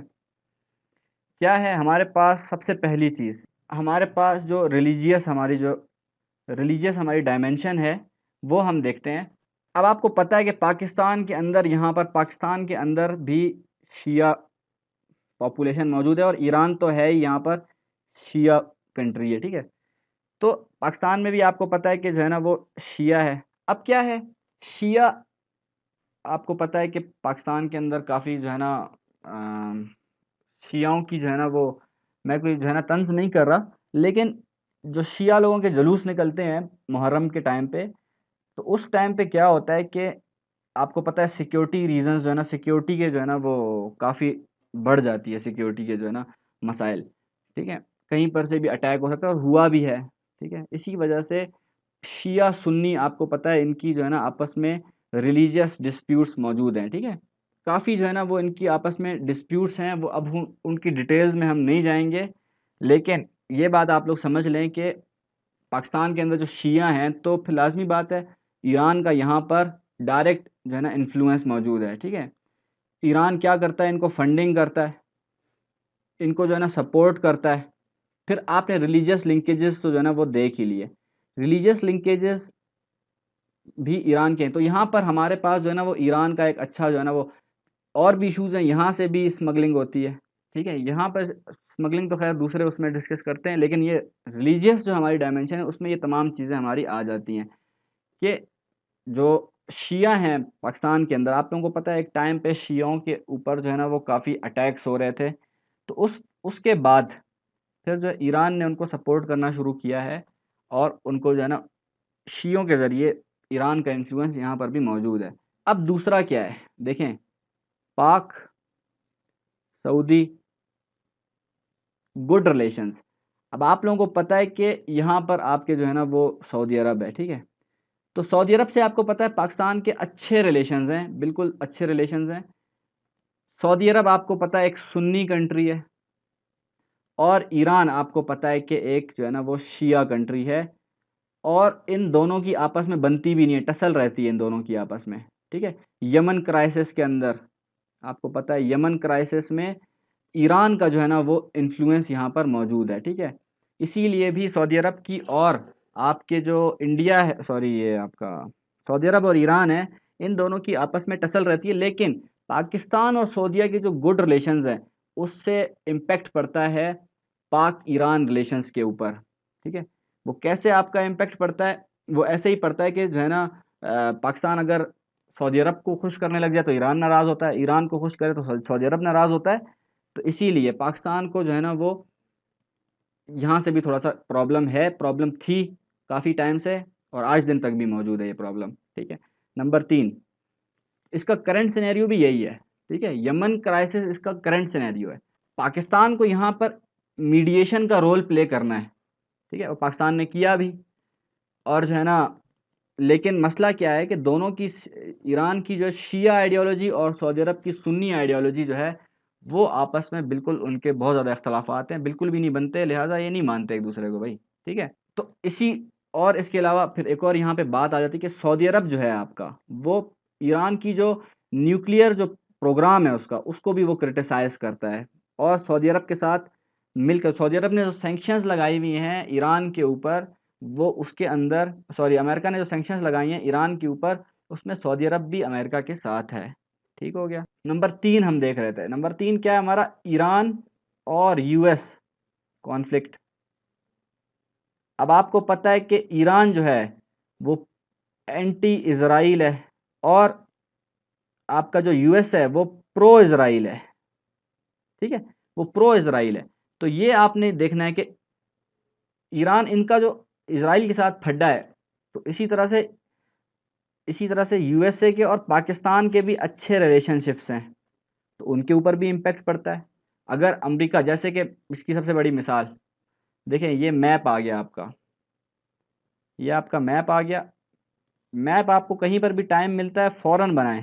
क्या है हमारे पास, सबसे पहली चीज़ हमारे पास जो रिलीजियस हमारी डायमेंशन है वो हम देखते हैं। अब आपको पता है कि पाकिस्तान के अंदर, यहाँ पर पाकिस्तान के अंदर भी शिया पॉपुलेशन मौजूद है, और ईरान तो है ही यहाँ पर शिया कंट्री है, ठीक है। तो पाकिस्तान में भी आपको पता है कि जो है ना वो शिया है। अब क्या है शिया, आपको पता है कि पाकिस्तान के अंदर काफ़ी जो है ना शियाओं की जो है ना वो, मैं कोई जो है ना तंज नहीं कर रहा, लेकिन जो शिया लोगों के जुलूस निकलते हैं मुहर्रम के टाइम पे, तो उस टाइम पे क्या होता है कि आपको पता है सिक्योरिटी रीजंस जो है ना, सिक्योरिटी के जो है ना वो काफ़ी बढ़ जाती है, सिक्योरिटी के जो है ना मसाइल, ठीक है। कहीं पर से भी अटैक हो सकता है, और हुआ भी है, ठीक है। इसी वजह से शिया सुन्नी, आपको पता है इनकी जो है ना आपस में रिलीजियस डिस्प्यूट्स मौजूद हैं, ठीक है। काफ़ी जो है ना वो इनकी आपस में डिस्प्यूट्स हैं, वो अब उनकी डिटेल्स में हम नहीं जाएंगे, लेकिन ये बात आप लोग समझ लें कि पाकिस्तान के अंदर जो शिया हैं, तो फिर लाजमी बात है ईरान का यहाँ पर डायरेक्ट जो है ना इन्फ्लुएंस मौजूद है, ठीक है। ईरान क्या करता है, इनको फंडिंग करता है, इनको जो है ना सपोर्ट करता है। फिर आपने रिलीजियस लिंकेजेस तो जो है ना वो देख ही लिए, रिलीजियस लिंकेजेस भी ईरान के हैं। तो यहाँ पर हमारे पास जो है ना वो ईरान का एक अच्छा जो है ना वो, और भी इशूज़ हैं, यहाँ से भी स्मगलिंग होती है, ठीक है। यहाँ पर स्मगलिंग तो खैर दूसरे उसमें डिस्कस करते हैं, लेकिन ये रिलीजियस जो हमारी डायमेंशन है उसमें ये तमाम चीज़ें हमारी आ जाती हैं कि जो शिया हैं पाकिस्तान के अंदर, आप लोगों को पता है एक टाइम पे शियाओं के ऊपर जो है ना वो काफ़ी अटैक्स हो रहे थे। तो उसके बाद फिर जो ईरान ने उनको सपोर्ट करना शुरू किया है, और उनको जो है ना शियों के ज़रिए ईरान का इन्फ्लुएंस यहाँ पर भी मौजूद है। अब दूसरा क्या है, देखें पाक सऊदी गुड रिलेशंस। अब आप लोगों को पता है कि यहाँ पर आपके जो है ना वो सऊदी अरब है, ठीक है। तो सऊदी अरब से आपको पता है पाकिस्तान के अच्छे रिलेशंस हैं, बिल्कुल अच्छे रिलेशंस हैं। सऊदी अरब आपको पता है एक सुन्नी कंट्री है, और ईरान आपको पता है कि एक जो है ना वो शिया कंट्री है, और इन दोनों की आपस में बनती भी नहीं है, टसल रहती है इन दोनों की आपस में, ठीक है। यमन क्राइसिस के अंदर आपको पता है यमन क्राइसिस में ईरान का जो है ना वो इन्फ्लुएंस यहाँ पर मौजूद है, ठीक है। इसीलिए भी सऊदी अरब की, और आपके जो इंडिया है, सॉरी ये आपका सऊदी अरब और ईरान है, इन दोनों की आपस में टसल रहती है, लेकिन पाकिस्तान और सऊदीया के जो गुड रिलेशंस हैं उससे इम्पेक्ट पड़ता है पाक ईरान रिलेशंस के ऊपर, ठीक है। वो कैसे आपका इम्पेक्ट पड़ता है, वो ऐसे ही पड़ता है कि जो है ना पाकिस्तान अगर सऊदी अरब को खुश करने लग जाए तो ईरान नाराज़ होता है, ईरान को खुश करे तो सऊदी अरब नाराज़ होता है। तो इसीलिए पाकिस्तान को जो है ना वो यहाँ से भी थोड़ा सा प्रॉब्लम है, प्रॉब्लम थी काफ़ी टाइम से, और आज दिन तक भी मौजूद है ये प्रॉब्लम, ठीक है। नंबर 3, इसका करंट सिनेरियो भी यही है, ठीक है। यमन क्राइसिस इसका करंट सिनेरियो है। पाकिस्तान को यहाँ पर मीडिएशन का रोल प्ले करना है, ठीक है, और पाकिस्तान ने किया भी, और जो है ना, लेकिन मसला क्या है कि दोनों की, ईरान की जो शिया आइडियोलॉजी और सऊदी अरब की सुन्नी आइडियोलॉजी जो है वो आपस में बिल्कुल उनके बहुत ज़्यादा इख्तलाफात हैं, बिल्कुल भी नहीं बनते, लिहाजा ये नहीं मानते एक दूसरे को भाई, ठीक है। तो इसी, और इसके अलावा फिर एक और यहाँ पे बात आ जाती है कि सऊदी अरब जो है आपका, वो ईरान की जो न्यूक्लियर जो प्रोग्राम है उसका, उसको भी वो क्रिटिसाइज़ करता है, और सऊदी अरब के साथ मिलकर सऊदी अरब ने जो सैंक्शंस लगाई हुई हैं ईरान के ऊपर, वो उसके अंदर, सॉरी अमेरिका ने जो सैंक्शंस लगाई हैं ईरान के ऊपर, उसमें सऊदी अरब भी अमेरिका के साथ है, ठीक हो गया। नंबर 3 हम देख रहे थे, नंबर 3 क्या है हमारा, ईरान और यूएस कॉन्फ्लिक्ट। अब आपको पता है कि ईरान जो है वो एंटी इजराइल है, और आपका जो यूएस है वो प्रो इजराइल है, ठीक है, वो प्रो इजराइल है। तो ये आपने देखना है कि ईरान इनका जो इजराइल के साथ फड्डा है, तो इसी तरह से इसी तरह से यूएसए के और पाकिस्तान के भी अच्छे रिलेशनशिप्स हैं, तो उनके ऊपर भी इम्पैक्ट पड़ता है। अगर अमेरिका, जैसे कि इसकी सबसे बड़ी मिसाल देखें, ये मैप आ गया आपका, ये आपका मैप आ गया। मैप आपको कहीं पर भी टाइम मिलता है फ़ौरन बनाएं,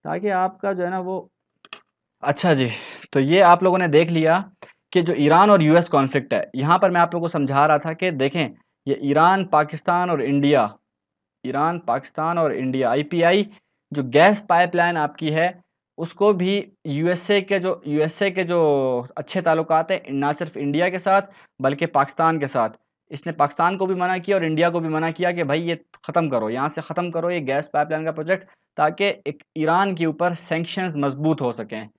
ताकि आपका जो है ना वो। अच्छा जी, तो ये आप लोगों ने देख लिया कि जो ईरान और यूएस कॉन्फ्लिक्ट है, यहाँ पर मैं आप लोगों को समझा रहा था कि देखें, ये ईरान पाकिस्तान और इंडिया, ईरान पाकिस्तान और इंडिया, आईपीआई जो गैस पाइपलाइन आपकी है, उसको भी यूएसए के जो अच्छे ताल्लुकात हैं, ना सिर्फ इंडिया के साथ बल्कि पाकिस्तान के साथ। इसने पाकिस्तान को भी मना किया और इंडिया को भी मना किया कि भाई ये ख़त्म करो, यहाँ से ख़त्म करो ये गैस पाइपलाइन का प्रोजेक्ट, ताकि एक ईरान के ऊपर सैंक्शंस मजबूत हो सकें।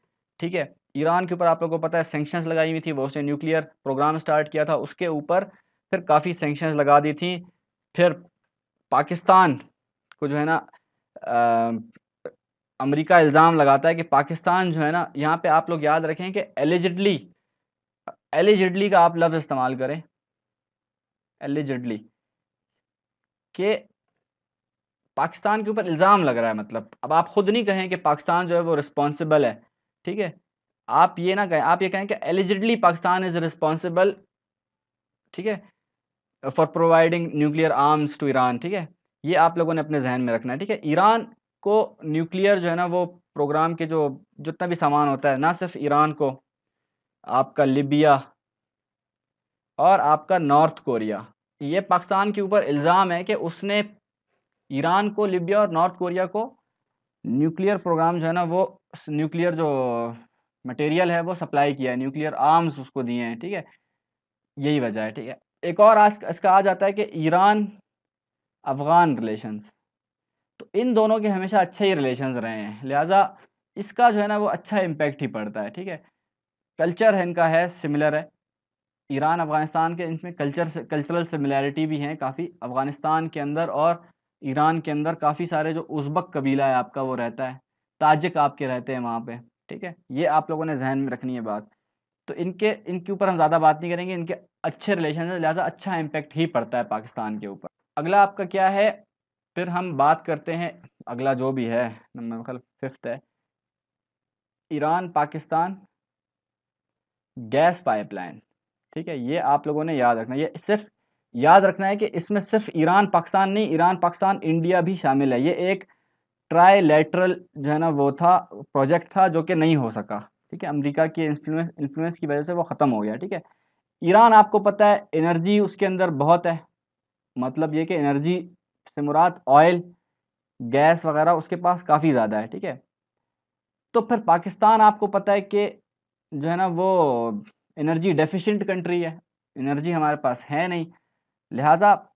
ठीक है, ईरान के ऊपर आप लोगों को पता है सैंक्शंस लगाई हुई थी, वो उसने न्यूक्लियर प्रोग्राम स्टार्ट किया था, उसके ऊपर फिर काफ़ी सैंक्शंस लगा दी थी। फिर पाकिस्तान को जो है ना अमेरिका इल्ज़ाम लगाता है कि पाकिस्तान जो है ना, यहाँ पे आप लोग याद रखें कि एलिजिडली, एलिजिडली का आप लफ्ज़ इस्तेमाल करें, एलिजिडली, कि पाकिस्तान के ऊपर इल्ज़ाम लग रहा है। मतलब अब आप खुद नहीं कहें कि पाकिस्तान जो है वो रिस्पॉन्सिबल है, ठीक है, आप ये ना कहें, आप ये कहें कि एलिजिडली पाकिस्तान इज़ रिस्पॉन्सिबल, ठीक है, for providing nuclear arms to Iran. ठीक है, ये आप लोगों ने अपने जहन में रखना है। ठीक है, ईरान को न्यूक्लियर जो है ना वो प्रोग्राम के जो जितना भी सामान होता है, ना सिर्फ ईरान को, आपका लिबिया और आपका नॉर्थ कोरिया, ये पाकिस्तान के ऊपर इल्ज़ाम है कि उसने ईरान को, लिबिया और नॉर्थ कोरिया को न्यूक्लियर प्रोग्राम जो है ना वो, न्यूक्लियर जो मटेरियल है वो सप्लाई किया है, न्यूक्लियर आर्म्स उसको दिए हैं। ठीक है, यही वजह है। ठीक है, एक और आज इसका आ जाता है कि ईरान अफ़गान रिलेशंस, तो इन दोनों के हमेशा अच्छे ही रिलेशंस रहे हैं, लिहाजा इसका जो है ना वो अच्छा इम्पैक्ट ही पड़ता है। ठीक है, कल्चर है इनका है सिमिलर है, ईरान अफ़गानिस्तान के इनमें कल्चरल सिमिलैरिटी भी हैं काफ़ी। अफ़गानिस्तान के अंदर और ईरान के अंदर काफ़ी सारे जो उज़्बक कबीला है आपका वो रहता है, ताजिक आपके रहते हैं वहाँ पे। ठीक है, ये आप लोगों ने जहन में रखनी है बात। तो इनके ऊपर हम ज़्यादा बात नहीं करेंगे, इनके अच्छे रिलेशन है, लिहाजा अच्छा इम्पैक्ट ही पड़ता है पाकिस्तान के ऊपर। अगला आपका क्या है, फिर हम बात करते हैं, अगला जो भी है नंबर ख्याल 5th है, ईरान पाकिस्तान गैस पाइपलाइन। ठीक है, ये आप लोगों ने याद रखना है, ये सिर्फ याद रखना है कि इसमें सिर्फ ईरान पाकिस्तान नहीं, ईरान पाकिस्तान इंडिया भी शामिल है। ये एक ट्राईलैटरल जो है ना वो था, प्रोजेक्ट था जो कि नहीं हो सका। ठीक है, अमेरिका की इन्फ्लुएंस की वजह से वो ख़त्म हो गया। ठीक है, ईरान आपको पता है एनर्जी उसके अंदर बहुत है, मतलब ये कि एनर्जी से मुराद ऑयल, गैस वगैरह उसके पास काफ़ी ज़्यादा है। ठीक है, तो फिर पाकिस्तान आपको पता है कि जो है ना वो एनर्जी डेफिशिएंट कंट्री है, एनर्जी हमारे पास है नहीं, लिहाजा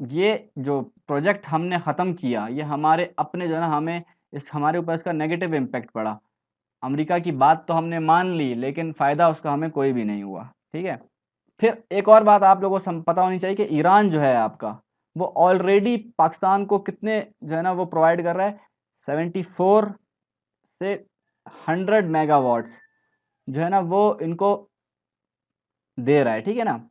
ये जो प्रोजेक्ट हमने ख़त्म किया, ये हमारे अपने जो है ना, हमें इस हमारे ऊपर इसका नेगेटिव इम्पैक्ट पड़ा। अमेरिका की बात तो हमने मान ली, लेकिन फ़ायदा उसका हमें कोई भी नहीं हुआ। ठीक है, फिर एक और बात आप लोगों को पता होनी चाहिए कि ईरान जो है आपका, वो ऑलरेडी पाकिस्तान को कितने जो है ना वो प्रोवाइड कर रहा है, 74 से 100 मेगावाट्स जो है ना वो इनको दे रहा है। ठीक है ना,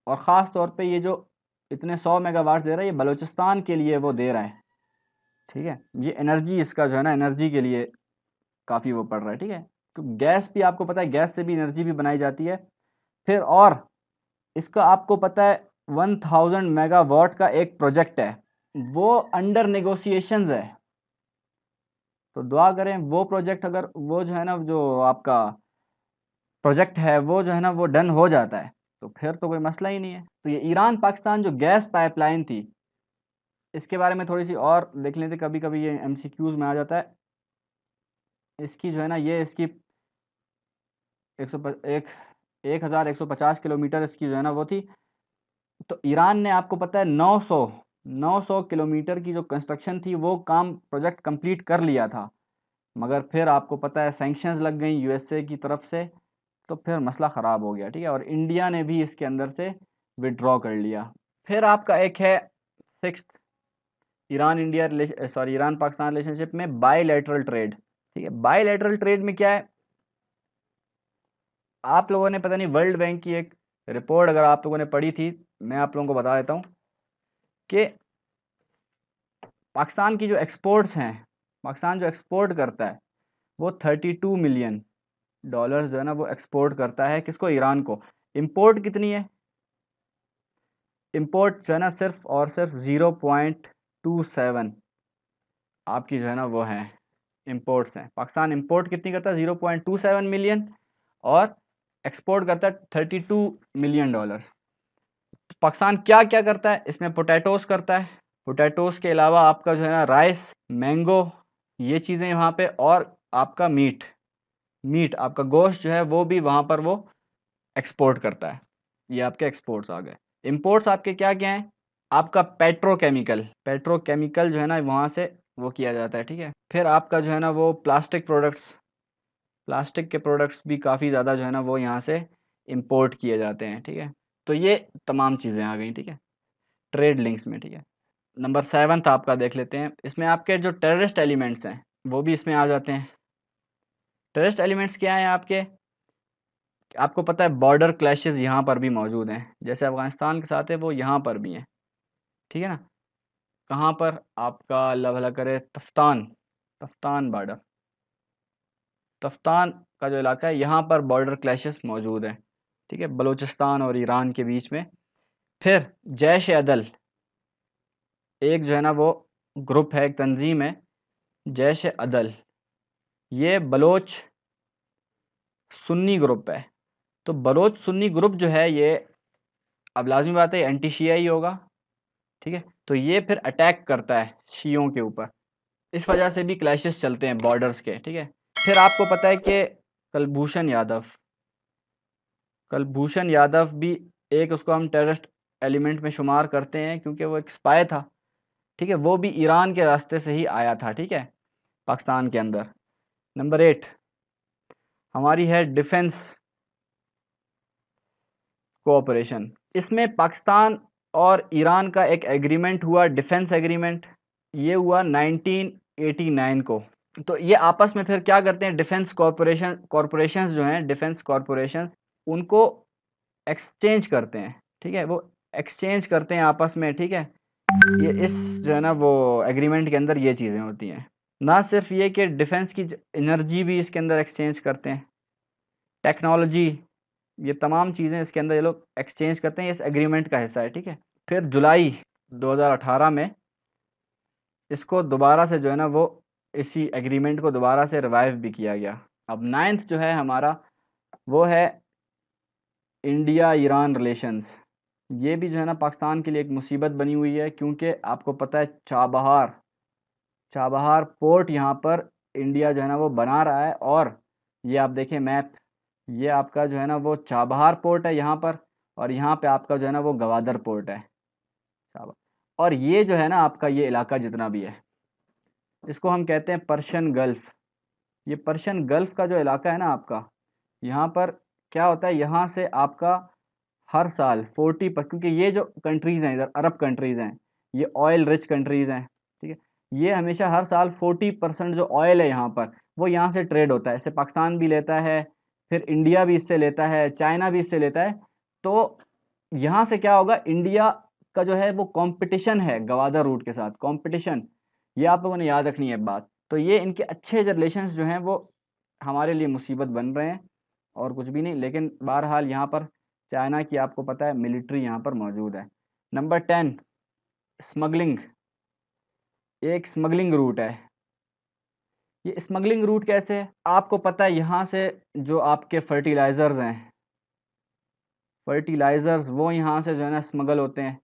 और ख़ास तौर पे ये जो इतने 100 मेगावाट दे रहा है, ये बलूचिस्तान के लिए वो दे रहा है। ठीक है, ये एनर्जी इसका जो है ना एनर्जी के लिए काफ़ी वो पड़ रहा है। ठीक है, तो गैस भी आपको पता है, गैस से भी एनर्जी भी बनाई जाती है। फिर और इसका आपको पता है 1000 मेगावाट का एक प्रोजेक्ट है, वो अंडर नेगोशिएशंस है। तो दुआ करें वो प्रोजेक्ट, अगर वो जो है ना जो आपका प्रोजेक्ट है वो जो है ना वो डन हो जाता है, तो फिर तो कोई मसला ही नहीं है। तो ये ईरान पाकिस्तान जो गैस पाइपलाइन थी, इसके बारे में थोड़ी सी और देख लेते, कभी कभी ये एमसीक्यूज में आ जाता है। इसकी जो है ना ये इसकी 1150 किलोमीटर इसकी जो है ना वो थी। तो ईरान ने आपको पता है 900 किलोमीटर की जो कंस्ट्रक्शन थी, वो काम प्रोजेक्ट कंप्लीट कर लिया था, मगर फिर आपको पता है सैंक्शंस लग गई यूएसए की तरफ से, तो फिर मसला ख़राब हो गया। ठीक है, और इंडिया ने भी इसके अंदर से विड्रॉ कर लिया। फिर आपका एक है 6th, ईरान पाकिस्तान रिलेशनशिप में बायलैटरल ट्रेड। ठीक है, बायलैटरल ट्रेड में क्या है, आप लोगों ने पता नहीं वर्ल्ड बैंक की एक रिपोर्ट अगर आप लोगों ने पढ़ी थी, मैं आप लोगों को बता देता हूँ कि पाकिस्तान की जो एक्सपोर्ट्स हैं, पाकिस्तान जो एक्सपोर्ट करता है वो 32 मिलियन डॉलर्स जो है ना वो एक्सपोर्ट करता है। किसको? ईरान को। इंपोर्ट कितनी है? इंपोर्ट जो है ना सिर्फ और सिर्फ 0.27 आपकी जो है ना वो है इंपोर्ट्स हैं। पाकिस्तान इंपोर्ट कितनी करता है? 0.27 मिलियन, और एक्सपोर्ट करता है 32 मिलियन डॉलर। पाकिस्तान क्या क्या करता है इसमें? पोटैटोस करता है, पोटैटोस के अलावा आपका जो है ना राइस, मैंगो, ये चीज़ें यहाँ पे, और आपका मीट, आपका गोश्त जो है वो भी वहाँ पर वो एक्सपोर्ट करता है। ये आपके एक्सपोर्ट्स आ गए। इंपोर्ट्स आपके क्या क्या हैं? आपका पेट्रोकेमिकल, जो है ना वहाँ से वो किया जाता है, ठीक है। फिर आपका जो है ना वो प्लास्टिक प्रोडक्ट्स, प्लास्टिक के प्रोडक्ट्स भी काफ़ी ज़्यादा जो है ना वो यहाँ से इंपोर्ट किए जाते हैं, ठीक है। तो ये तमाम चीज़ें आ गई, ठीक है, ट्रेड लिंक्स में, ठीक है। नंबर 7 आपका देख लेते हैं। इसमें आपके जो टेररिस्ट एलिमेंट्स हैं वो भी इसमें आ जाते हैं। टेररिस्ट एलिमेंट्स क्या हैं आपके? आपको पता है बॉर्डर क्लैशेस यहाँ पर भी मौजूद हैं, जैसे अफ़गानिस्तान के साथ है वो यहाँ पर भी हैं, ठीक है ना। कहाँ पर? आपका अल्लाह भला करे तफ्तान, बॉर्डर, तफ्तान का जो इलाका है यहाँ पर बॉर्डर क्लैशेस मौजूद हैं, ठीक है, बलूचिस्तान और ईरान के बीच में। फिर जैश अदल, एक जो है ना वो ग्रुप है, एक तंजीम है, जैश अदल, ये बलोच सुन्नी ग्रुप है। तो बलोच सुन्नी ग्रुप जो है ये, अब लाजमी बात है एंटी शिया ही होगा, ठीक है। तो ये फिर अटैक करता है शियों के ऊपर, इस वजह से भी क्लैशेस चलते हैं बॉर्डर्स के, ठीक है। फिर आपको पता है कि कलभूषण यादव भी एक, उसको हम टेररिस्ट एलिमेंट में शुमार करते हैं क्योंकि वो एक स्पाई था, ठीक है। वो भी ईरान के रास्ते से ही आया था, ठीक है, पाकिस्तान के अंदर। नंबर 8 हमारी है डिफेंस कोऑपरेशन। इसमें पाकिस्तान और ईरान का एक एग्रीमेंट हुआ, डिफेंस एग्रीमेंट, ये हुआ 1989 को। तो ये आपस में फिर क्या करते हैं? डिफेंस कॉरपोरेशंस जो हैं, डिफेंस कॉरपोरेशंस, उनको एक्सचेंज करते हैं, ठीक है, वो एक्सचेंज करते हैं आपस में, ठीक है। ये इस जो है ना वो एग्रीमेंट के अंदर ये चीज़ें होती हैं। ना सिर्फ ये कि डिफेंस की एनर्जी भी इसके अंदर एक्सचेंज करते हैं, टेक्नोलॉजी, ये तमाम चीज़ें इसके अंदर ये लोग एक्सचेंज करते हैं, ये इस एग्रीमेंट का हिस्सा है, ठीक है। फिर जुलाई 2018 में इसको दोबारा से जो है ना वो इसी एग्रीमेंट को दोबारा से रिवाइव भी किया गया। अब 9th जो है हमारा वो है इंडिया ईरान रिलेशंस। ये भी जो है ना पाकिस्तान के लिए एक मुसीबत बनी हुई है, क्योंकि आपको पता है चाबहार पोर्ट यहाँ पर इंडिया जो है ना वो बना रहा है। और ये आप देखें मैप, ये आपका जो है ना वो चाबहार पोर्ट है यहाँ पर, और यहाँ पे आपका जो है ना वो गवादर पोर्ट है, और ये जो है ना आपका ये इलाका जितना भी है इसको हम कहते हैं पर्शियन गल्फ़। ये पर्शियन गल्फ़ का जो इलाका है ना आपका, यहाँ पर क्या होता है, यहाँ से आपका हर साल 40 पर, क्योंकि ये जो कंट्रीज़ हैं इधर अरब कंट्रीज़ हैं, ये ऑयल रिच कंट्रीज़ हैं, ठीक है। ये हमेशा हर साल 40% जो ऑयल है यहाँ पर वो यहाँ से ट्रेड होता है। इससे पाकिस्तान भी लेता है, फिर इंडिया भी इससे लेता है, चाइना भी इससे लेता है। तो यहाँ से क्या होगा, इंडिया का जो है वो कंपटीशन है गवादर रूट के साथ, कंपटीशन, ये आप लोगों ने याद रखनी है बात। तो ये इनके अच्छे जो रिलेशंस जो हैं वो हमारे लिए मुसीबत बन रहे हैं और कुछ भी नहीं। लेकिन बहरहाल यहाँ पर चाइना की आपको पता है मिलिट्री यहाँ पर मौजूद है। नंबर 10 स्मगलिंग, एक स्मगलिंग रूट है। ये स्मगलिंग रूट कैसे है? आपको पता है यहाँ से जो आपके फर्टिलाइज़र्स हैं, फर्टिलाइज़र्स वो यहाँ से जो है ना स्मगल होते हैं।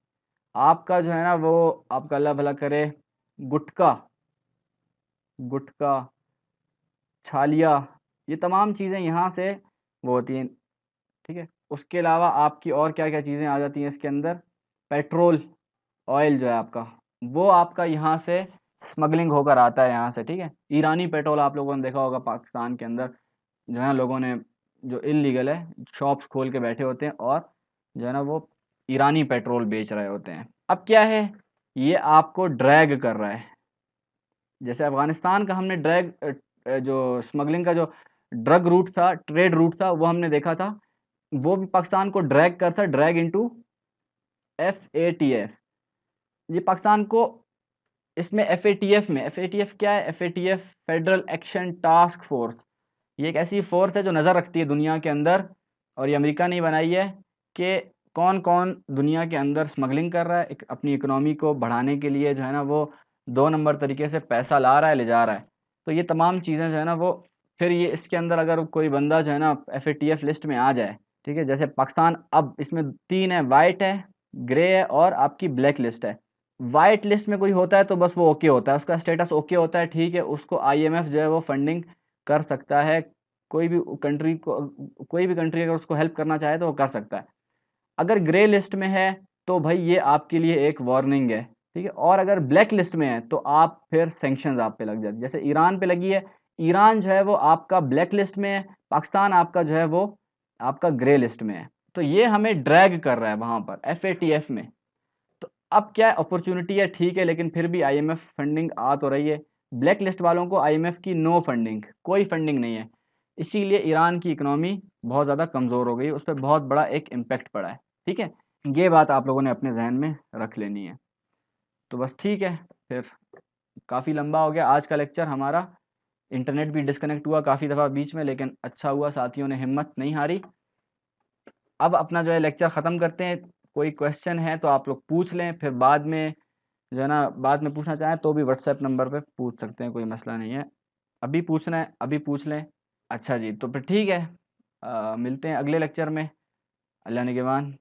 आपका जो है ना वो, आपका अल्लाह भला करे, गुटखा, छालिया, ये तमाम चीज़ें यहाँ से वो होती हैं, ठीक है। उसके अलावा आपकी और क्या-क्या चीज़ें आ जाती हैं इसके अंदर, पेट्रोल, ऑयल जो है आपका, वो आपका यहाँ से स्मगलिंग होकर आता है यहाँ से, ठीक है। ईरानी पेट्रोल आप लोगों ने देखा होगा पाकिस्तान के अंदर जो है ना लोगों ने, जो इल्लीगल है, शॉप्स खोल के बैठे होते हैं और जो है ना वो ईरानी पेट्रोल बेच रहे होते हैं। अब क्या है, ये आपको ड्रैग कर रहा है। जैसे अफ़गानिस्तान का हमने जो स्मगलिंग का जो ड्रग रूट था, ट्रेड रूट था, वो हमने देखा था, वो भी पाकिस्तान को ड्रैग करता, ड्रैग इनटू FATF। ये पाकिस्तान को इसमें FATF में, FATF क्या है? FATF federal action task force, ये एक ऐसी फोर्स है जो नज़र रखती है दुनिया के अंदर, और ये अमेरिका ने बनाई है कि कौन कौन दुनिया के अंदर स्मगलिंग कर रहा है, अपनी इकोनॉमी को बढ़ाने के लिए जो है ना वो 2 नंबर तरीके से पैसा ला रहा है, ले जा रहा है। तो ये तमाम चीज़ें जो है ना वो, फिर ये इसके अंदर अगर कोई बंदा जो है ना FATF लिस्ट में आ जाए, ठीक है, जैसे पाकिस्तान, अब इसमें 3 है, वाइट है, ग्रे है और आपकी ब्लैक लिस्ट है। वाइट लिस्ट में कोई होता है तो बस वो ओके होता है, उसका स्टेटस ओके होता है, ठीक है, उसको IMF जो है वो फंडिंग कर सकता है, कोई भी कंट्री को, कोई भी कंट्री अगर उसको हेल्प करना चाहे तो वो कर सकता है। अगर ग्रे लिस्ट में है तो भाई ये आपके लिए एक वार्निंग है, ठीक है, और अगर ब्लैक लिस्ट में है तो आप फिर सैंक्शंस आप पे लग जाते, जैसे ईरान पे लगी है, ईरान जो है वो आपका ब्लैक लिस्ट में है, पाकिस्तान आपका जो है वो आपका ग्रे लिस्ट में है। तो ये हमें ड्रैग कर रहा है वहाँ पर FATF में। तो अब क्या है, अपॉर्चुनिटी है, ठीक है, लेकिन फिर भी IMF फंडिंग आ तो रही है। ब्लैक लिस्ट वालों को IMF की नो फंडिंग, कोई फंडिंग नहीं है, इसीलिए ईरान की इकोनॉमी बहुत ज़्यादा कमज़ोर हो गई, उस पर बहुत बड़ा एक इम्पैक्ट पड़ा है, ठीक है। ये बात आप लोगों ने अपने जहन में रख लेनी है। तो बस ठीक है, फिर काफ़ी लंबा हो गया आज का लेक्चर हमारा, इंटरनेट भी डिस्कनेक्ट हुआ काफ़ी दफ़ा बीच में, लेकिन अच्छा हुआ साथियों ने हिम्मत नहीं हारी। अब अपना जो है लेक्चर ख़त्म करते हैं, कोई क्वेश्चन है तो आप लोग पूछ लें, फिर बाद में जो है ना, बाद में पूछना चाहें तो भी व्हाट्सएप नंबर पे पूछ सकते हैं, कोई मसला नहीं है। अभी पूछना है अभी पूछ लें। अच्छा जी, तो फिर ठीक है, मिलते हैं अगले लेक्चर में। अल्लाह निगहबान।